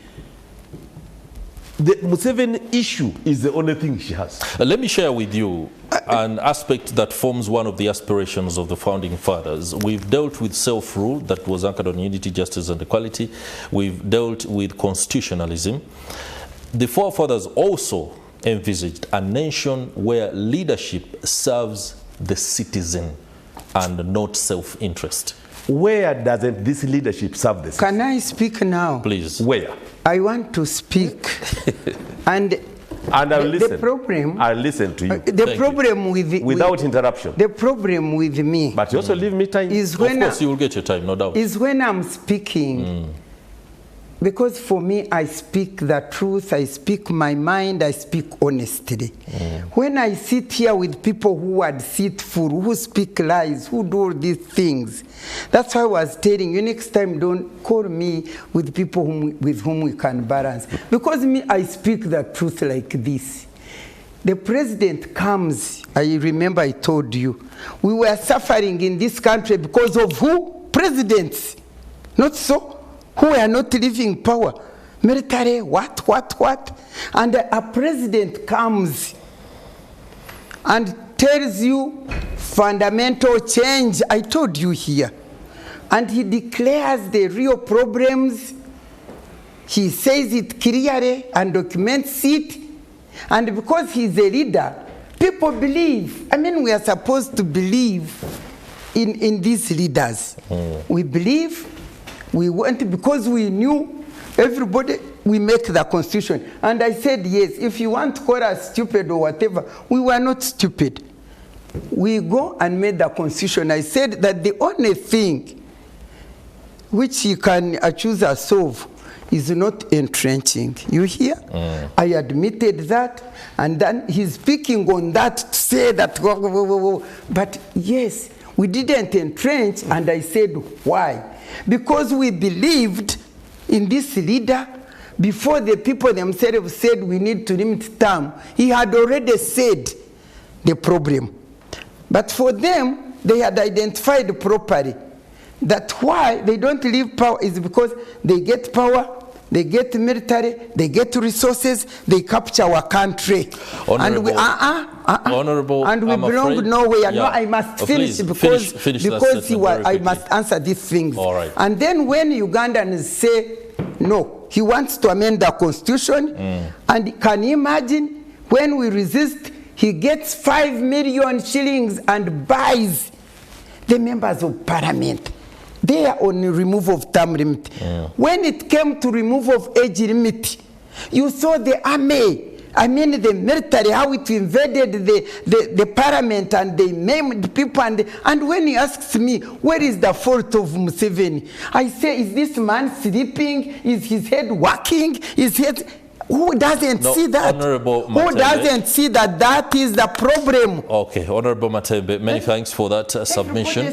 The Museveni issue is the only thing she has. Let me share with you an aspect that forms one of the aspirations of the founding fathers. We've dealt with self-rule that was anchored on unity, justice, and equality. We've dealt with constitutionalism. The forefathers also envisaged a nation where leadership serves the citizen and not self-interest. Where doesn't this leadership serve the citizen? Can I speak now? Please. Where? I want to speak. And I'll listen. The problem, I'll listen to you. The problem without interruption. The problem with me. But you also leave me time. Is when of course, you will get your time, no doubt. Is when I'm speaking. Because for me, I speak the truth, I speak my mind, I speak honestly. When I sit here with people who are deceitful, who speak lies, who do all these things, that's why I was telling you, next time don't call me with people with whom we can balance. Because me, I speak the truth like this. the president comes. I remember I told you, we were suffering in this country because of who? Presidents. Not so? Who are not leaving power. Military, what? And a president comes and tells you fundamental change. I told you here. And he declares the real problems. He says it clearly and documents it. And because he's a leader, people believe. I mean, we are supposed to believe in these leaders. We believe, we want, because we knew everybody, we make the constitution. And I said, yes, if you want to call us stupid or whatever, we were not stupid. We go and made the constitution. I said that the only thing which you can accuse us of is not entrenching. You hear? I admitted that, and then he's speaking on that to say that, but yes, we didn't entrench, and I said, why? Because we believed in this leader. Before the people themselves said we need to limit term, he had already said the problem. But for them, they had identified properly that why they don't leave power is because they get power, they get military, they get resources, they capture our country. Honorable, and we, Honorable, and we I'm belong afraid, nowhere. yeah. No, I must finish because I must answer these things. All right. And then when Ugandans say, no, he wants to amend the constitution, and can you imagine when we resist, he gets 5 million shillings and buys the members of parliament. They are on the removal of term limit. When it came to removal of age limit, you saw the army, I mean the military, how it invaded the parliament and they maimed people. And when he asks me, where is the fault of Museveni? I say, is this man sleeping? Is his head working? Is his head... Who doesn't see that? Honorable Who Matembe, doesn't see that that is the problem? Okay, Honorable Matembe, many thanks for that submission.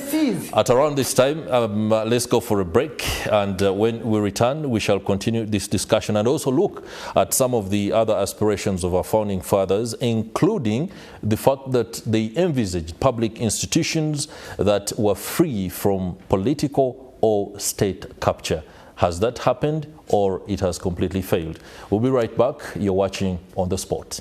At around this time, let's go for a break, and when we return, we shall continue this discussion and also look at some of the other aspirations of our founding fathers, including the fact that they envisaged public institutions that were free from political or state capture. Has that happened, or it has completely failed? We'll be right back. You're watching On the Spot.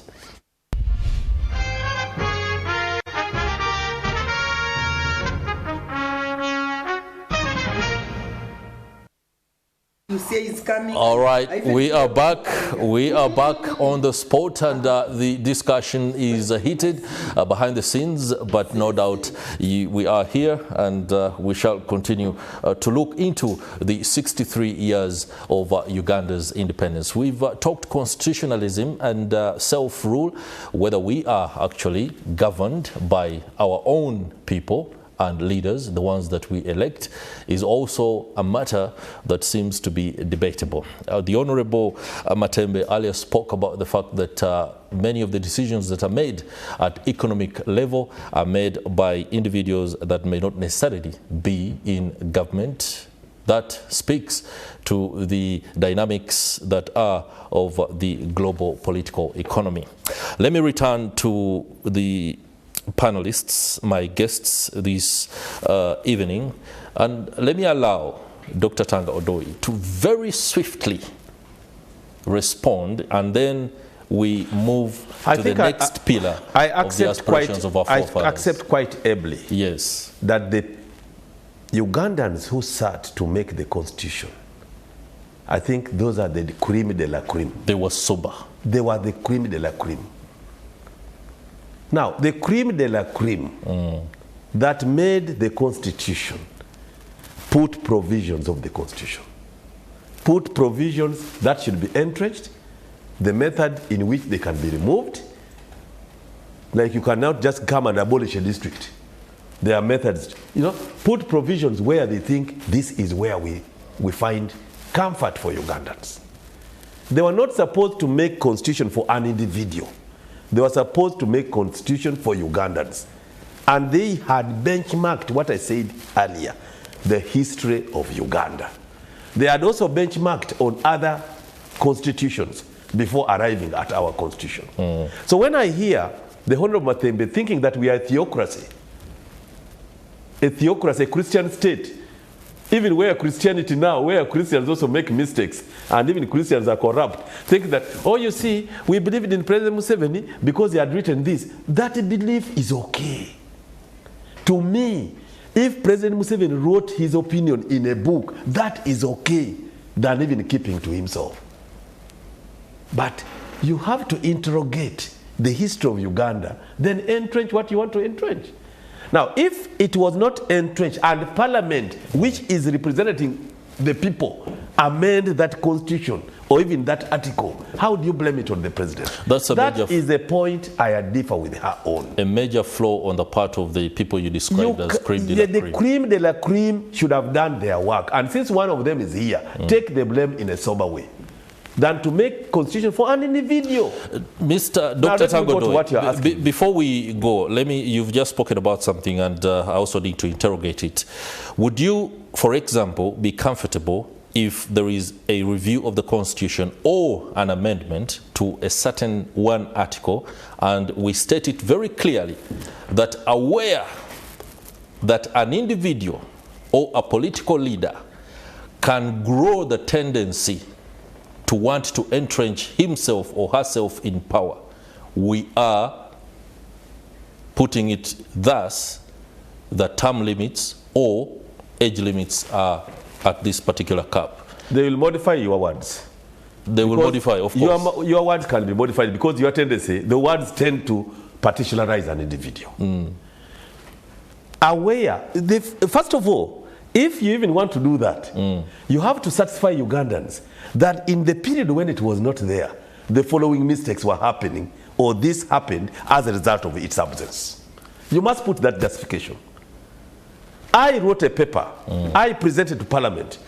You say it's coming. All right, we are back. We are back on the spot, and the discussion is heated behind the scenes, but no doubt we are here, and we shall continue to look into the 63 years of Uganda's independence. We've talked constitutionalism and self-rule, whether we are actually governed by our own people and leaders, the ones that we elect, is also a matter that seems to be debatable. The Honorable Matembe earlier spoke about the fact that many of the decisions that are made at economic level are made by individuals that may not necessarily be in government. That speaks to the dynamics that are of the global political economy. Let me return to the panelists, my guests this evening, and let me allow Dr. Tanga Odoi to very swiftly respond, and then we move to the next pillar of the aspirations of our forefathers. I accept quite ably, yes, that the Ugandans who sat to make the constitution, I think those are the cream de la cream. They were sober. They were the cream de la cream. Now, the cream de la cream that made the Constitution put provisions of the Constitution, put provisions that should be entrenched, the method in which they can be removed. Like you cannot just come and abolish a district. There are methods, put provisions where they think this is where we find comfort for Ugandans. They were not supposed to make constitution for an individual. They were supposed to make constitution for Ugandans. And they had benchmarked what I said earlier, the history of Uganda. They had also benchmarked on other constitutions before arriving at our constitution. So when I hear the Honorable Matembe thinking that we are a theocracy, a Christian state, even where Christianity now, where Christians also make mistakes, and even Christians are corrupt, think that, oh, you see, we believed in President Museveni because he had written this. That belief is okay. To me, if President Museveni wrote his opinion in a book, that is okay than even keeping to himself. But you have to interrogate the history of Uganda, then entrench what you want to entrench. Now, if it was not entrenched and Parliament, which is representing the people, amend that constitution or even that article, how do you blame it on the president? That is the point I differ with her on. A major flaw on the part of the people you described as cream de la cream. The cream de la cream should have done their work. And since one of them is here, take the blame in a sober way, than to make constitution for an individual. Mr. Dr. Tanga, before we go, you've just spoken about something and I also need to interrogate it. Would you, for example, be comfortable if there is a review of the constitution or an amendment to a certain one article and we state it very clearly that aware that an individual or a political leader can grow the tendency to want to entrench himself or herself in power, we are putting it thus that term limits or age limits are at this particular cap? They will modify your words. They will modify, of course. Your words can be modified because your tendency, the words tend to particularize an individual. First of all, if you even want to do that, you have to satisfy Ugandans that in the period when it was not there, the following mistakes were happening, or this happened as a result of its absence. You must put that justification. I wrote a paper, I presented to Parliament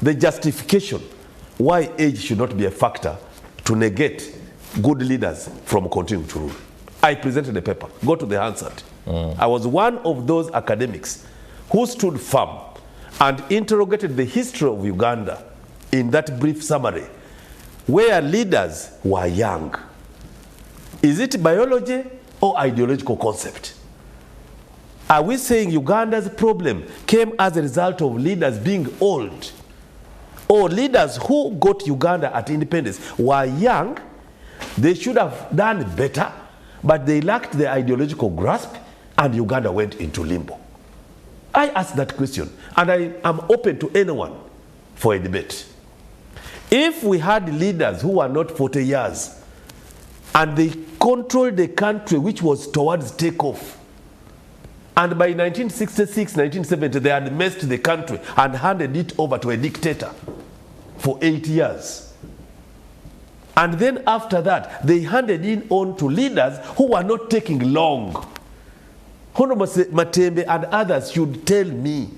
the justification why age should not be a factor to negate good leaders from continuing to rule. I presented a paper, go to the Hansard. I was one of those academics who stood firm and interrogated the history of Uganda in that brief summary, where leaders were young. Is it biology or ideological concept? Are we saying Uganda's problem came as a result of leaders being old? Or leaders who got Uganda at independence were young, they should have done better, but they lacked the ideological grasp and Uganda went into limbo? I asked that question and I am open to anyone for a debate. If we had leaders who were not 40 years and they controlled the country which was towards takeoff, and by 1966, 1970, they had messed the country and handed it over to a dictator for 8 years. And then after that, they handed it on to leaders who were not taking long. Honorable Matembe and others should tell me,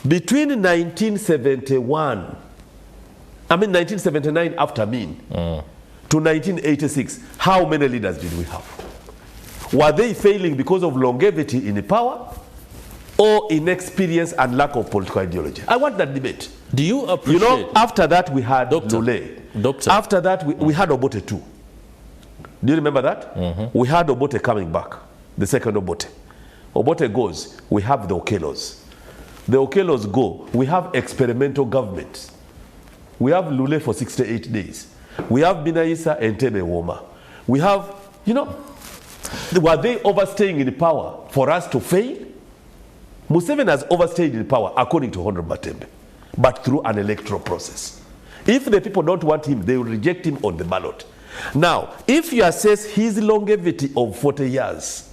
between 1979 after Min, to 1986, how many leaders did we have? Were they failing because of longevity in power or inexperience and lack of political ideology? I want that debate. Do you appreciate... You know, after that we had Lule. After that we had Obote too. Do you remember that? We had Obote coming back, the second Obote. Obote goes, we have the Okelos. The Okelos go, we have experimental government. We have Lule for 68 days. We have Binaisa and Tebe Woma. We have, you know, were they overstaying in power for us to fail? Museveni has overstayed in power according to Honorable Matembe, but through an electoral process. If the people don't want him, they will reject him on the ballot. Now, if you assess his longevity of 40 years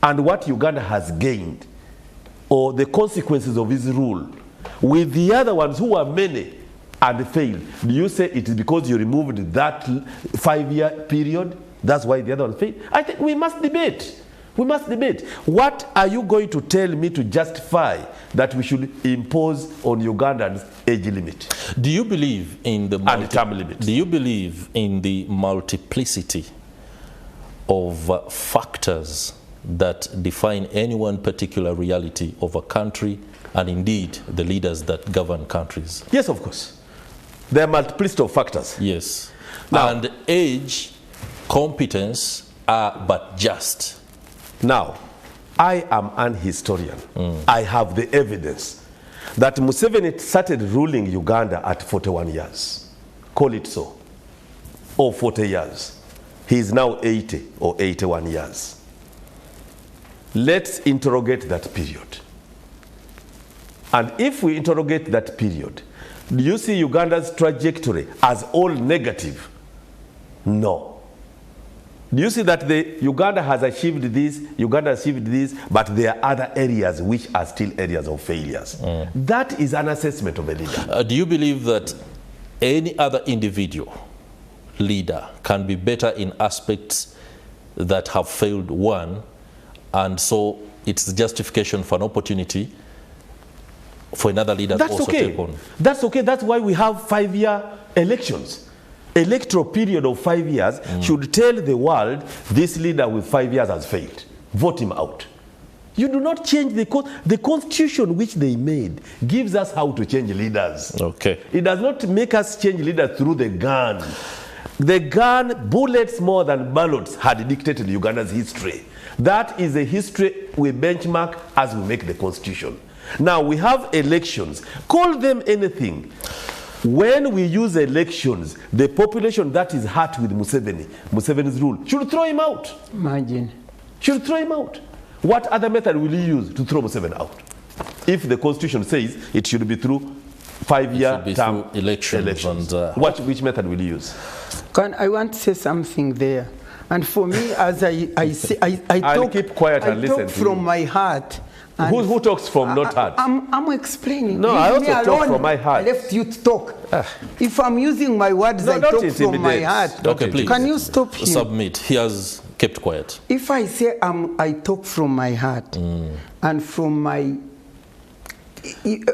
and what Uganda has gained, or the consequences of his rule, with the other ones who are many and failed, do you say it is because you removed that 5-year period? That's why the other one failed? I think we must debate. We must debate. What are you going to tell me to justify that we should impose on Ugandans age limit? Do you believe in the term limit? Do you believe in the multiplicity of factors that define any one particular reality of a country and indeed the leaders that govern countries? Yes, of course. There are multiplicity of factors. Yes. Now, and age, competence are but just. Now, I am an historian. I have the evidence that Museveni started ruling Uganda at 41 years. Call it so. Or 40 years. He is now 80 or 81 years. Let's interrogate that period. And if we interrogate that period, do you see Uganda's trajectory as all negative? No. Do you see that Uganda has achieved this, but there are other areas which are still areas of failures? That is an assessment of a leader. Do you believe that any other individual leader can be better in aspects that have failed one, and so it's the justification for an opportunity for another leader to also take on? That's okay. That's why we have 5-year elections. Electoral period of 5 years should tell the world this leader with 5 years has failed. Vote him out. You do not change the constitution which they made gives us how to change leaders. Okay. It does not make us change leaders through the gun. The gun, bullets more than ballots, had dictated Uganda's history. That is a history we benchmark as we make the constitution. Now we have elections. Call them anything. When we use elections, the population that is hurt with Museveni's rule, should throw him out. Imagine. Should throw him out. What other method will you use to throw Museveni out? If the constitution says it should be through 5-year term elections. Which method will you use? I want to say something there. And for me, as I talk, keep quiet and listen from my heart. Who talks from not heart? I'm explaining. No, I also talk from my heart. I left you to talk. If I'm using my words, I talk from my heart. Okay, please. Can you stop him? Submit. He has kept quiet. If I say I talk from my heart and from my...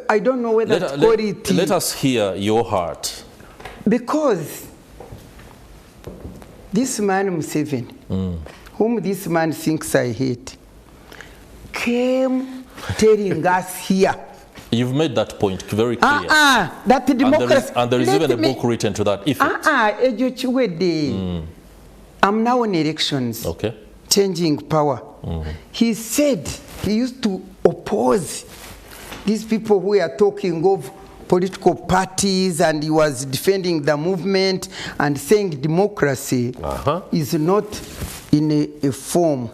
I don't know whether to call it... Let us hear your heart. Because this man Museveni, whom this man thinks I hate, came telling us here. You've made that point very clear. That democracy... And there is even a book written to that effect. I'm now on elections. Okay. Changing power. He said he used to oppose these people who are talking of political parties, and he was defending the movement and saying democracy is not in a form.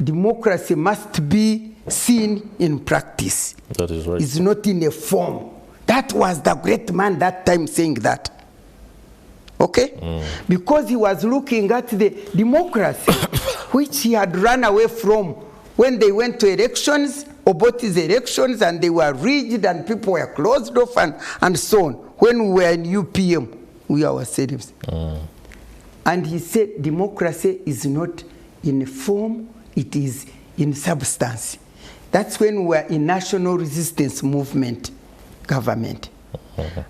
Democracy must be seen in practice. That is right. It's not in a form. That was the great man that time saying that. Okay? Because he was looking at the democracy which he had run away from when they went to elections, or both his elections, and they were rigged and people were closed off and so on. When we were in UPM, we ourselves. And he said democracy is not in form, it is in substance. That's when we were in national resistance movement government.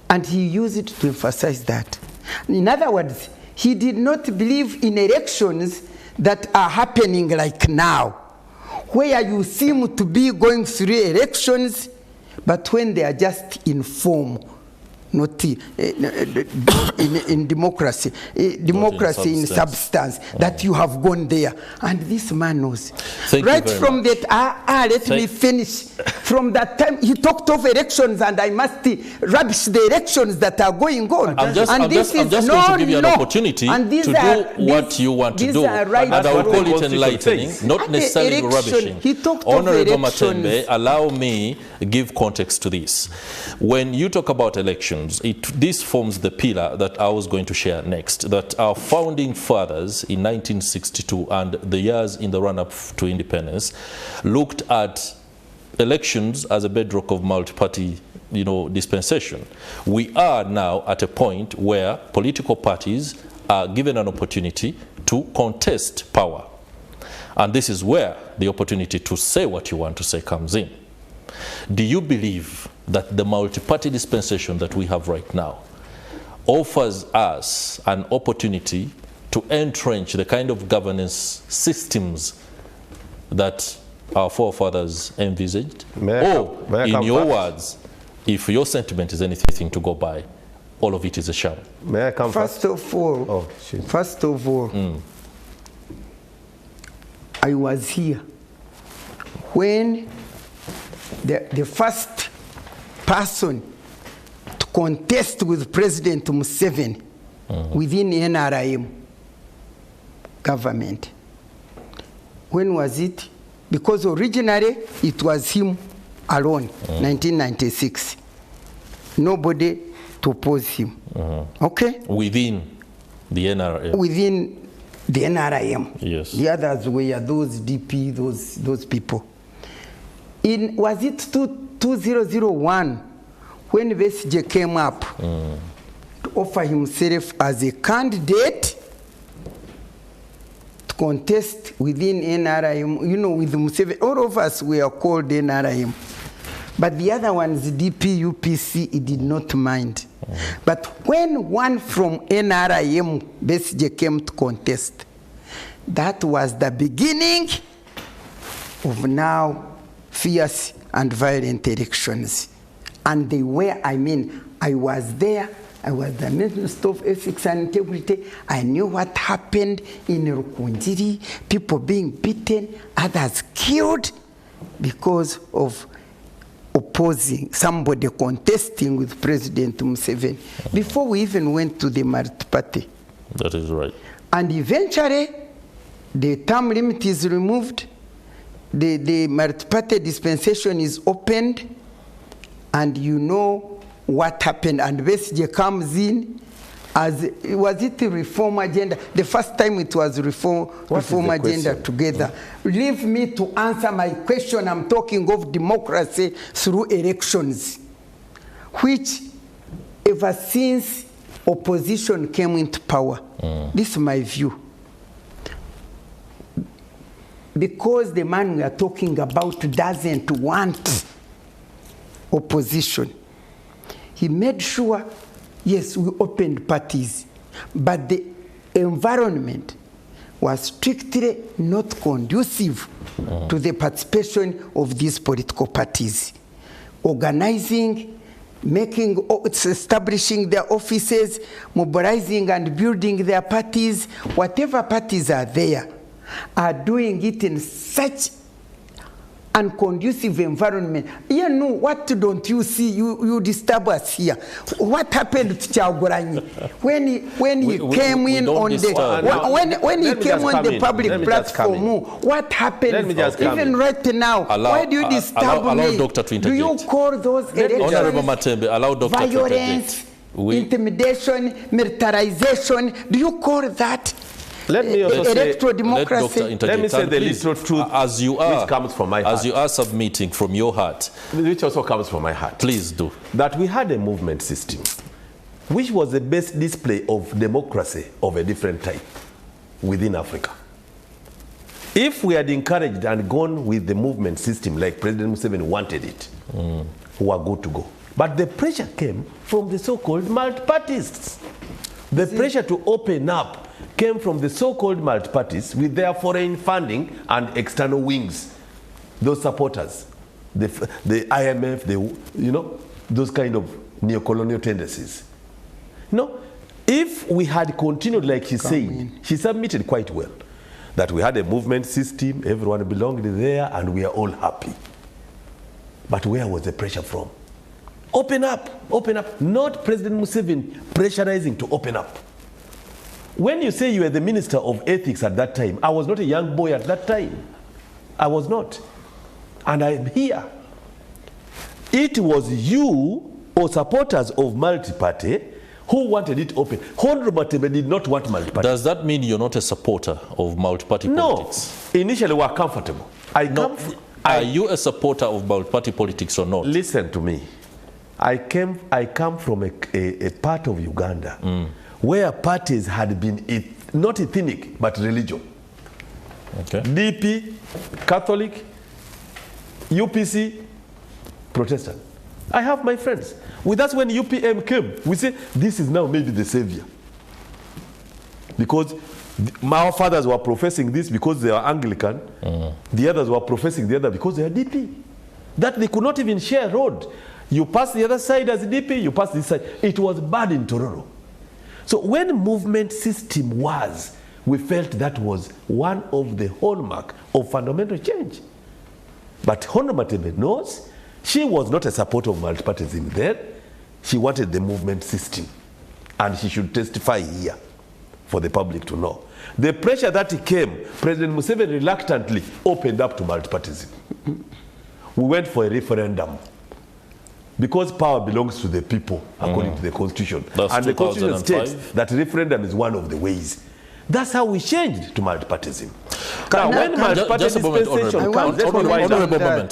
And he used it to emphasize that. In other words, he did not believe in elections that are happening like now, where you seem to be going through elections, but when they are just in form, not in democracy, democracy in substance, that you have gone there. And this man knows. Right from that, let me finish. From that time, he talked of elections, and I must rubbish the elections that are going on. I'm just going to give you an opportunity to do what you want to do. And I will call it enlightening, not necessarily rubbishing. Honorable Matembe, allow me to give context to this. When you talk about elections, this forms the pillar that I was going to share next, that our founding fathers in 1962 and the years in the run-up to independence looked at elections as a bedrock of multi-party dispensation. We are now at a point where political parties are given an opportunity to contest power. And this is where the opportunity to say what you want to say comes in. Do you believe that the multi-party dispensation that we have right now offers us an opportunity to entrench the kind of governance systems that our forefathers envisaged? Or, in your words, if your sentiment is anything to go by, all of it is a sham? May I come first? First of all, I was here when the first person to contest with President Museveni within NRM government. When was it? Because originally it was him alone, 1996. Nobody to oppose him. Okay? Within the NRM? Within the NRM. Yes. The others were those DP, those people. Was it 2001 when Besigye came up to offer himself as a candidate to contest within NRM, you know, with Museveni? All of us were called NRM. But the other ones, DP, UPC, he did not mind. But when one from NRM, Besigye, came to contest, that was the beginning of now fierce and violent elections. And they were, I was there, I was the Minister of Ethics and Integrity. I knew what happened in Rukunjiri, people being beaten, others killed because of opposing, somebody contesting with President Museveni, before we even went to the multi-party. That is right. And eventually, the term limit is removed, the multi-party dispensation is opened, and you know what happened, and Besigye comes in as, was it the reform agenda? The first time it was reform agenda together. Leave me to answer my question. I'm talking of democracy through elections, which ever since opposition came into power, this is my view. Because the man we are talking about doesn't want opposition, he made sure, yes, we opened parties, but the environment was strictly not conducive to the participation of these political parties. Organizing, establishing their offices, mobilizing and building their parties, whatever parties are there, are doing it in such unconducive environment. You know, what don't you see? You disturb us here. What happened to Chaguranyi when he came in on the public platform? What happened? Even right now, why do you disturb me? Allow Doctor to interject. Do you call those elections Honorable Matembe, allow Doctor violence, intimidation, militarization? Do you call that Let me also electoral democracy? Let me say the literal truth, as you are, which comes from my heart. As you are submitting from your heart. Which also comes from my heart. Please do. That we had a movement system, which was the best display of democracy of a different type within Africa. If we had encouraged and gone with the movement system like President Museveni wanted it, we were good to go. But the pressure came from the so-called multi-parties. The pressure to open up came from the so-called multi-parties with their foreign funding and external wings. Those supporters, the IMF, you know, those kind of neo-colonial tendencies. You know, if we had continued like he said, he submitted quite well, that we had a movement system, everyone belonged there, and we are all happy. But where was the pressure from? Open up, not President Museveni pressurizing to open up. When you say you were the Minister of Ethics at that time, I was not a young boy at that time. I was not. And I'm here. It was you or supporters of multi-party who wanted it open. Honorable Matembe did not want multi-party. Does that mean you're not a supporter of multi-party politics? No. Initially, we were comfortable. Are you a supporter of multi-party politics or not? Listen to me. I come from a part of Uganda where parties had been not ethnic but religion. Okay. DP, Catholic, UPC, Protestant. I have my friends. That's when UPM came. We say this is now maybe the savior. Because our fathers were professing this because they are Anglican. The others were professing the other because they are DP. That they could not even share a road. You pass the other side as DP, you pass this side. It was bad in Tororo. So when movement system was, we felt that was one of the hallmark of fundamental change. But Honorable Matembe knows she was not a supporter of multipartyism then. She wanted the movement system. And she should testify here for the public to know. The pressure that came, President Museveni reluctantly opened up to multipartyism. We went for a referendum. Because power belongs to the people, according to the Constitution. That's and the Constitution 2005. states that referendum is one of the ways. That's how we changed to multipartyism. Now, when multiparty dispensation comes,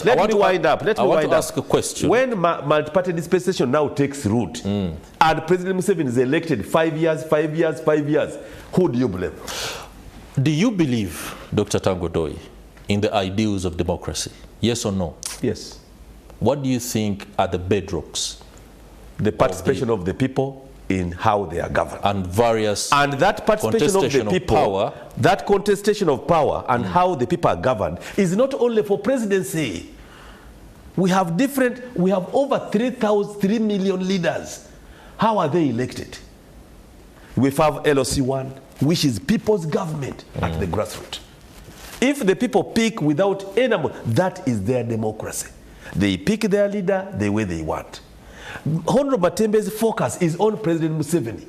let me wind up. I want to ask a question. When multiparty dispensation now takes root, and President Museveni is elected 5 years, 5 years, 5 years, who do you blame? Do you believe, Dr. Tanga Odoi, in the ideals of democracy? Yes or no? Yes. What do you think are the bedrocks? The participation of the people in how they are governed. And various and that participation of the people, that contestation of power and how the people are governed is not only for presidency. We have over 3 million leaders. How are they elected? We have LOC1, which is people's government at the grassroots. If the people pick without any, that is their democracy. They pick their leader the way they want. Honorable Matembe's focus is on President Museveni.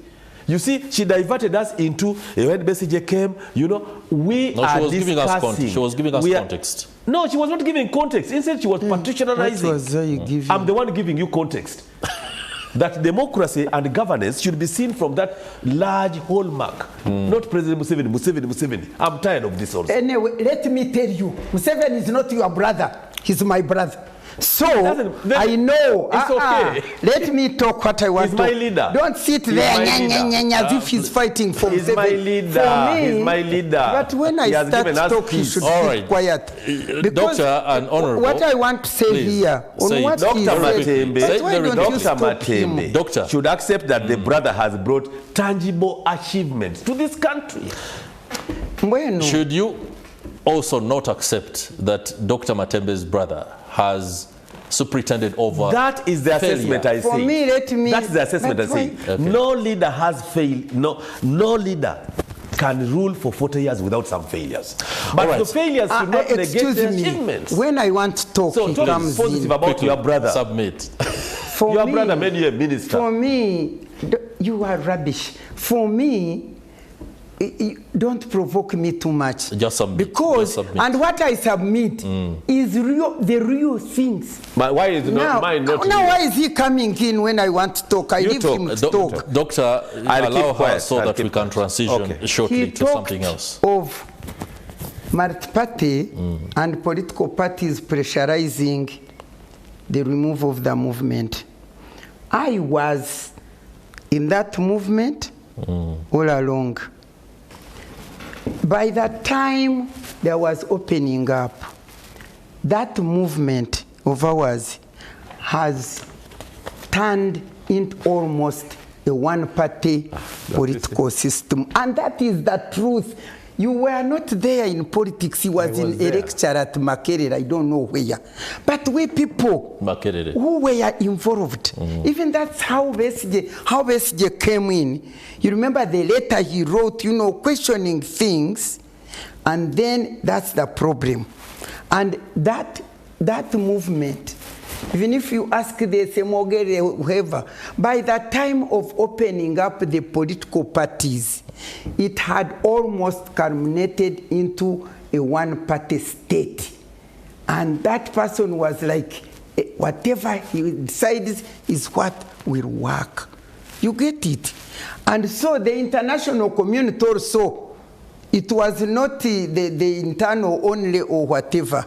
You see, she diverted us into, when Besigye came, you know, we are discussing. She was giving us context. No, she was not giving context. Instead, she was patricianizing. I'm the one giving you context. That democracy and governance should be seen from that large hallmark, not President Museveni. I'm tired of this also. Anyway, let me tell you, Museveni is not your brother. He's my brother. So, I know. It's okay. Let me talk what I want to. He's my leader. Don't sit there as if he's fighting for He's my leader. He's my leader. But when I start talking, you should be quiet. Because Doctor and Honorable, what I want to say here, on what Dr. he Matembe Doctor should accept that the brother has brought tangible achievements to this country. Bueno. Should you also not accept that Dr. Matembe's brother has superintended over that is the assessment I see. For me, that's the assessment I see. Okay. No leader has failed. No leader can rule for 40 years without some failures. But the failures should not negate the achievements. When I want to talk, so talk positive about your brother. Submit. Your brother made you a minister. For me, you are rubbish. For me, don't provoke me too much. Just submit. Because, and what I submit is the real things. But why is mine not now why is he coming in when I want to talk? I leave him to talk. Doctor, allow her so that we can transition shortly to something else. Of multi-party and political parties pressurizing the removal of the movement. I was in that movement all along. By that time there was opening up, that movement of ours has turned into almost a one-party political system. And that is the truth. You were not there in politics. He was in a lecture at Makerere, I don't know where. But we people who were involved, even that's how Besigye came in. You remember the letter he wrote, you know, questioning things, and then that's the problem. And that movement, even if you ask the Semogere, whoever, by the time of opening up the political parties, it had almost culminated into a one-party state. And that person was like, whatever he decides is what will work. You get it? And so the international community also, it was not the internal only or whatever,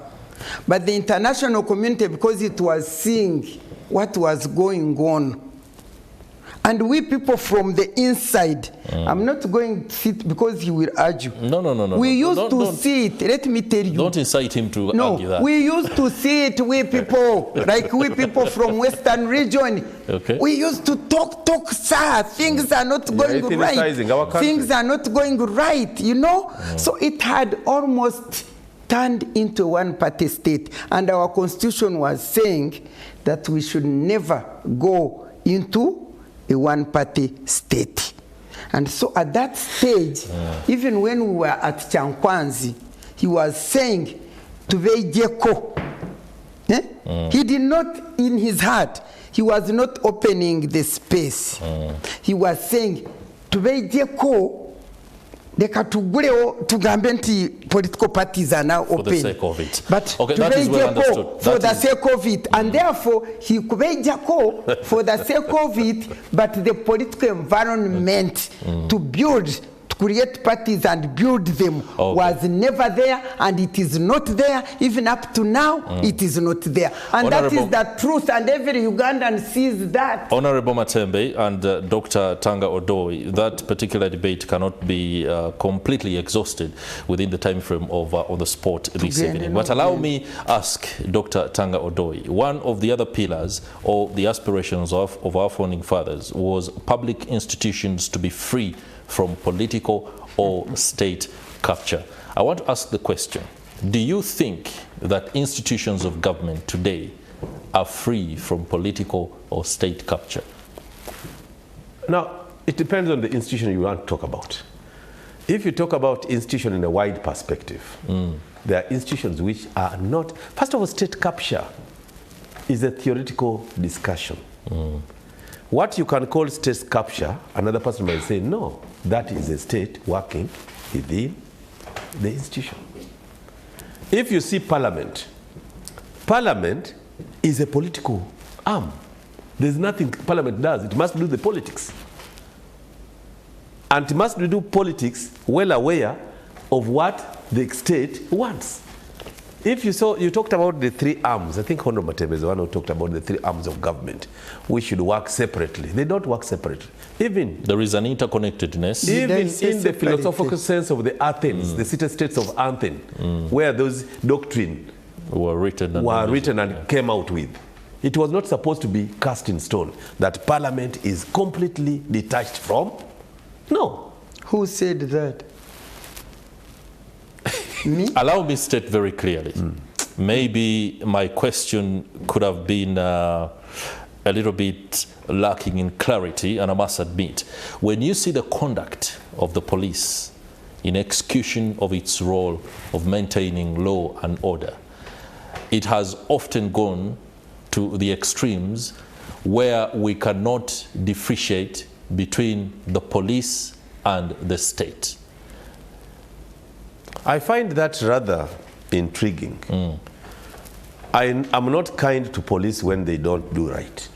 but the international community, because it was seeing what was going on. And we people from the inside, I'm not going to sit because he will argue. No. We used to see it. Let me tell you. Don't incite him to argue that. We used to see it, we people, like we people from Western region. Okay. We used to talk, sir. Things are not going right. Things are not going right, you know? So it had almost turned into a one-party state. And our constitution was saying that we should never go into a one-party state. And so at that stage, even when we were at Chankwanzi, he was saying, Tubejeko. He did not, in his heart, he was not opening the space. He was saying, Tubejeko, tugambe nti political parties are now open. For the sake of it. But okay, that is well understood. For the sake of it. And therefore, he kubejako for the sake of it, but the political environment to build, to create parties and build them was never there, and it is not there. Even up to now, it is not there. And Honorable, that is the truth, and every Ugandan sees that. Honorable Matembe and Dr. Tanga Odoi, that particular debate cannot be completely exhausted within the time frame of on the spot this evening. But allow me ask Dr. Tanga Odoi, one of the other pillars or the aspirations of our founding fathers was public institutions to be free from political or state capture. I want to ask the question, do you think that institutions of government today are free from political or state capture? Now, it depends on the institution you want to talk about. If you talk about institution in a wide perspective, there are institutions which are not, first of all, state capture is a theoretical discussion. What you can call state capture, another person might say, no, that is a state working within the institution. If you see parliament, parliament is a political arm. There's nothing parliament does. It must do the politics. And it must do politics well aware of what the state wants. If you saw, you talked about the three arms. I think Honorable Matembe is the one who talked about the three arms of government. We should work separately. They don't work separately. Even there is an interconnectedness. Even in the philosophical sense of the Athens, the city-states of Athens, where those doctrines were written and came out with. It was not supposed to be cast in stone that parliament is completely detached from. No. Who said that? Me? Allow me to state very clearly. Maybe my question could have been a little bit lacking in clarity, and I must admit, when you see the conduct of the police in execution of its role of maintaining law and order, it has often gone to the extremes where we cannot differentiate between the police and the state. I find that rather intriguing. I'm not kind to police when they don't do right.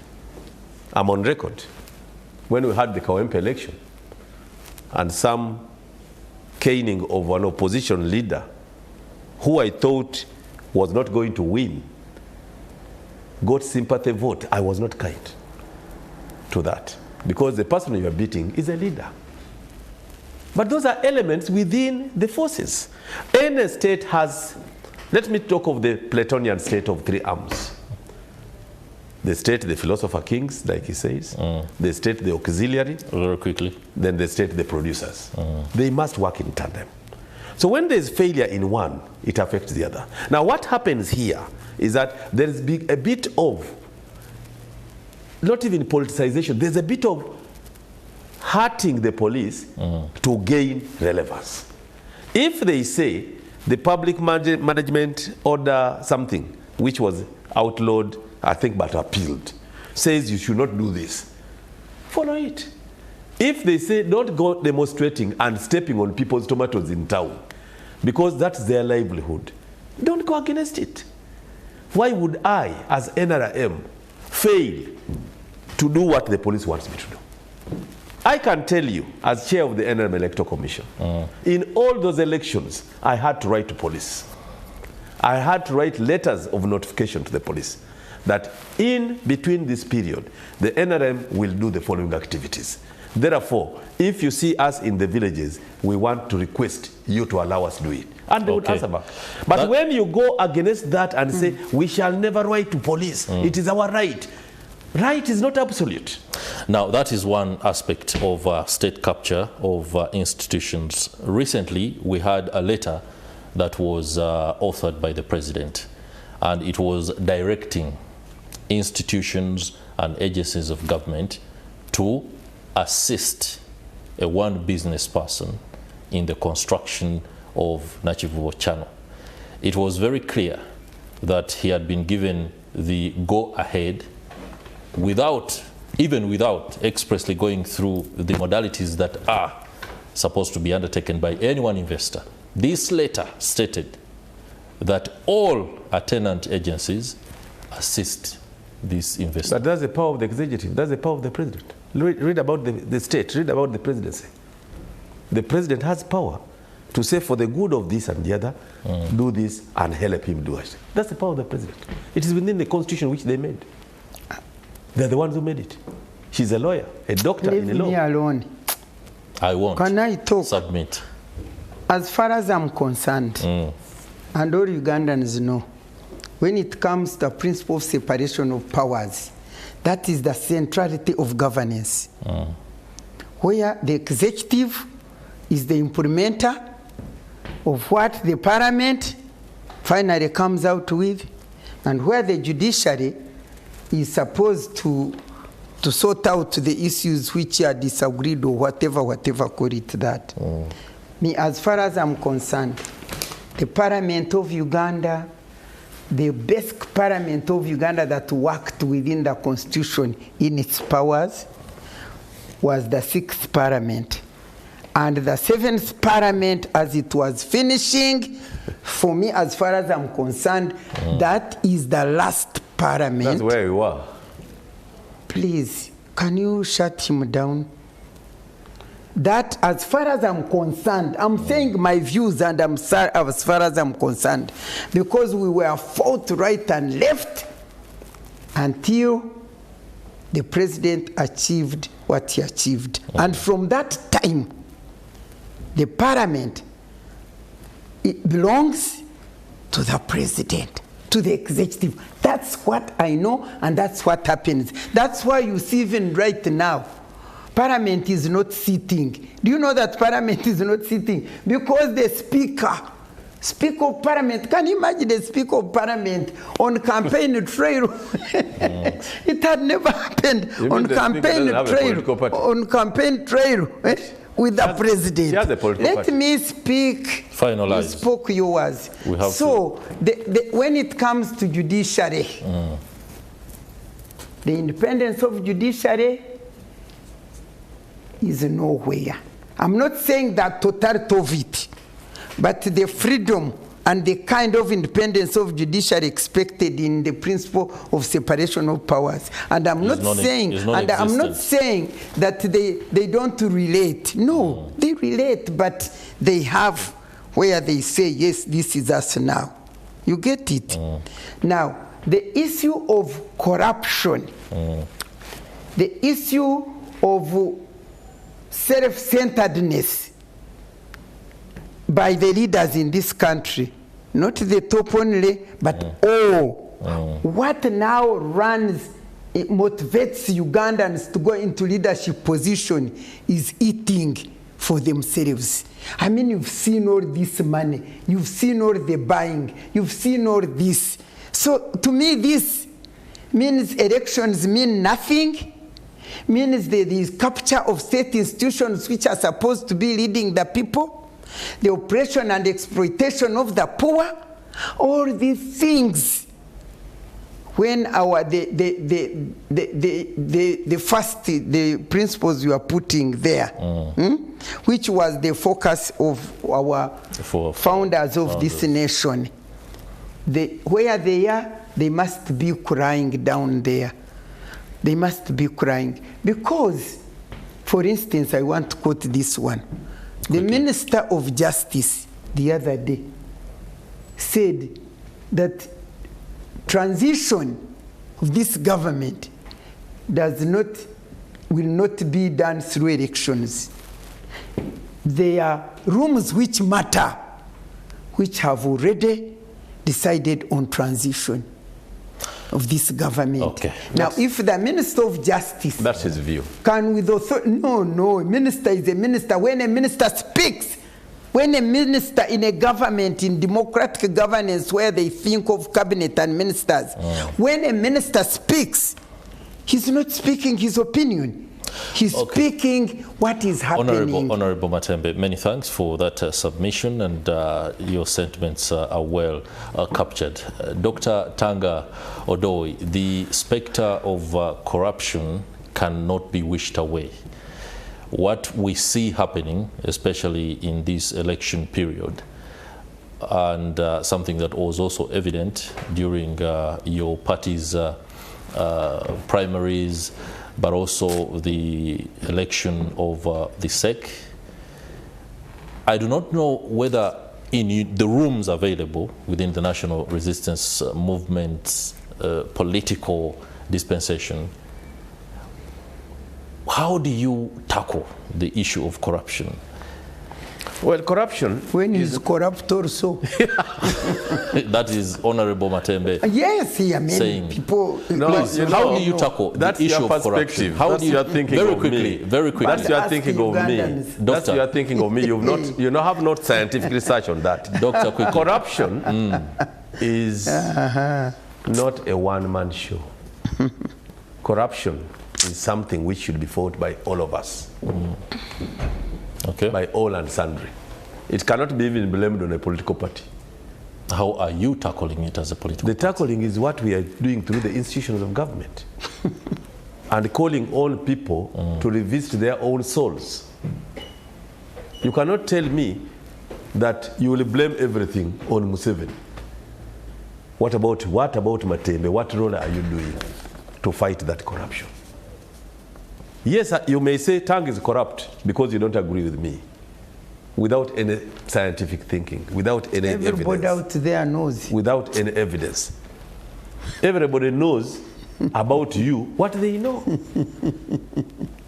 I'm on record. When we had the Kawempe election and some caning of an opposition leader who I thought was not going to win got sympathy vote, I was not kind to that, because the person you are beating is a leader. But those are elements within the forces. Any state has, let me talk of the Platonian state of three arms. The state, the philosopher kings, like he says. The state, the auxiliary. Very quickly. Then the state, the producers. They must work in tandem. So when there's failure in one, it affects the other. Now what happens here is that there is a bit of, not even politicization, there's a bit of hurting the police to gain relevance. If they say the public management order something which was outlawed, I think, but appealed, says you should not do this, follow it. If they say don't go demonstrating and stepping on people's tomatoes in town, because that's their livelihood, don't go against it. Why would I, as NRM, fail to do what the police wants me to do? I can tell you, as chair of the NRM Electoral Commission, in all those elections, I had to write to police. I had to write letters of notification to the police that in between this period, the NRM will do the following activities. Therefore, if you see us in the villages, we want to request you to allow us to do it. And they would answer back. But when you go against that and say, we shall never write to police, it is our right. Right is not absolute. Now, that is one aspect of state capture of institutions. Recently, we had a letter that was authored by the president, and it was directing institutions and agencies of government to assist a one business person in the construction of Nakivubo Channel. It was very clear that he had been given the go-ahead even without expressly going through the modalities that are supposed to be undertaken by any one investor. This letter stated that all attendant agencies assist this investor. But that's the power of the executive. That's the power of the president. Read about the state. Read about the presidency. The president has power to say, for the good of this and the other, do this and help him do it. That's the power of the president. It is within the constitution which they made. They're the ones who made it. She's a lawyer, a doctor in the law. Leave me alone. I won't. Can I talk? Submit. As far as I'm concerned, and all Ugandans know, when it comes to the principle of separation of powers, that is the centrality of governance. Where the executive is the implementer of what the parliament finally comes out with, and where the judiciary is supposed to sort out the issues which are disagreed or whatever, call it that. Me, as far as I'm concerned, the Parliament of Uganda, the best Parliament of Uganda that worked within the Constitution in its powers was the 6th Parliament. And the 7th Parliament, as it was finishing, for me, as far as I'm concerned, that is the last Parliament. That's where you are. Please, can you shut him down? That, as far as I'm concerned, I'm saying my views, and I'm sorry as far as I'm concerned, because we were fought right and left until the president achieved what he achieved. And from that time, the parliament, it belongs to the president, to the executive. That's what I know, and that's what happens. That's why you see even right now, Parliament is not sitting. Do you know that Parliament is not sitting? Because the Speaker of Parliament, can you imagine the Speaker of Parliament on campaign trail? It had never happened on campaign trail with the president. Let me speak. Finalize. You spoke yours. So when it comes to judiciary, the independence of judiciary is nowhere. I'm not saying that totality of it, but the freedom and the kind of independence of judiciary expected in the principle of separation of powers. And I'm not saying that they don't relate. No, they relate, but they have where they say, yes, this is us now. You get it? Now, the issue of corruption, the issue of self-centeredness by the leaders in this country, not the top only, but all. What now motivates Ugandans to go into leadership position is eating for themselves. I mean, you've seen all this money, you've seen all the buying, you've seen all this. So to me, this means elections mean nothing. Means the capture of state institutions which are supposed to be leading the people, the oppression and exploitation of the poor, all these things. When the principles you are putting there, which was the focus of our founders of this nation, where they are, they must be crying down there. They must be crying. Because, for instance, I want to quote this one. The Minister of Justice the other day said that transition of this government will not be done through elections. There are rooms which matter, which have already decided on transition of this government. Okay. Now, if the Minister of Justice... That's his view. Can with authority... No, minister is a minister. When a minister speaks, When a minister in a government, in democratic governance where they think of cabinet and ministers, when a minister speaks, he's not speaking his opinion. He's speaking what is happening. Honorable Matembe, many thanks for that submission, and your sentiments are well captured. Dr. Tanga Odoi, the specter of corruption cannot be wished away. What we see happening, especially in this election period, and something that was also evident during your party's primaries, but also the election of the SEC. I do not know whether in the rooms available within the National Resistance Movement's political dispensation, how do you tackle the issue of corruption? Well, corruption... When is corrupt also? That is Honorable Matembe. Yes, I mean, saying, people... No, please, how do you tackle the issue of corruption? How do you thinking very of quickly, me. very quickly. That's your thinking of me. That's your thinking of me. You have not scientific research on that. Dr. Quickly. Corruption is not a one-man show. Corruption is something which should be fought by all of us. Okay. By all and sundry. It cannot be even blamed on a political party. How are you tackling it as a political party? The tackling is what we are doing through the institutions of government. And calling on people to revisit their own souls. You cannot tell me that you will blame everything on Museveni. What about Matembe? What role are you doing to fight that corruption? Yes, you may say Tanga is corrupt because you don't agree with me, without any scientific thinking, without any evidence. Everybody out there knows. Without any evidence. Everybody knows about you what they know.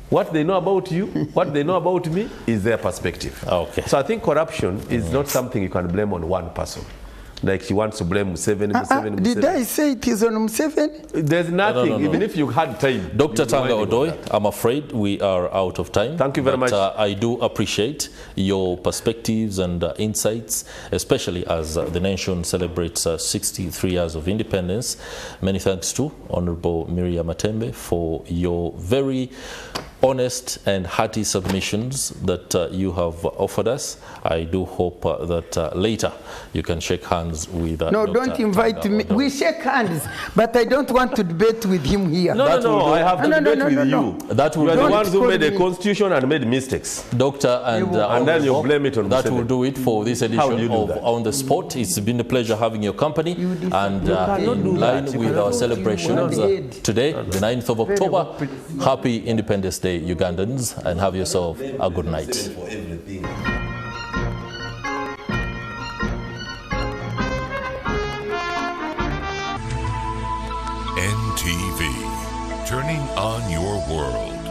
What they know about you, what they know about me is their perspective. Okay. So I think corruption is not something you can blame on one person. Like she wants to blame Museveni. Did I say it is on Museveni? There's nothing, No. even if you had time. Dr. Tanga Odoi, I'm afraid we are out of time. Thank you very much. I do appreciate your perspectives and insights, especially as the nation celebrates 63 years of independence. Many thanks to Honorable Miria Matembe for your very honest and hearty submissions that you have offered us. I do hope that later you can shake hands with No, Dr. don't invite Tanga me. Odoi. We shake hands, but I don't want to debate with him here. No, I have to debate with you. That will You are the ones who call made a me. constitution and made mistakes. Doctor, and then you blame it on that Museveni. will do it for this How do edition you do of that? On the Spot. It's been a pleasure having your company, and cannot do in line that. with our celebrations today, the 9th of October. Very Happy Independence Day, Ugandans, and have yourself a good night. NTV, turning on your world.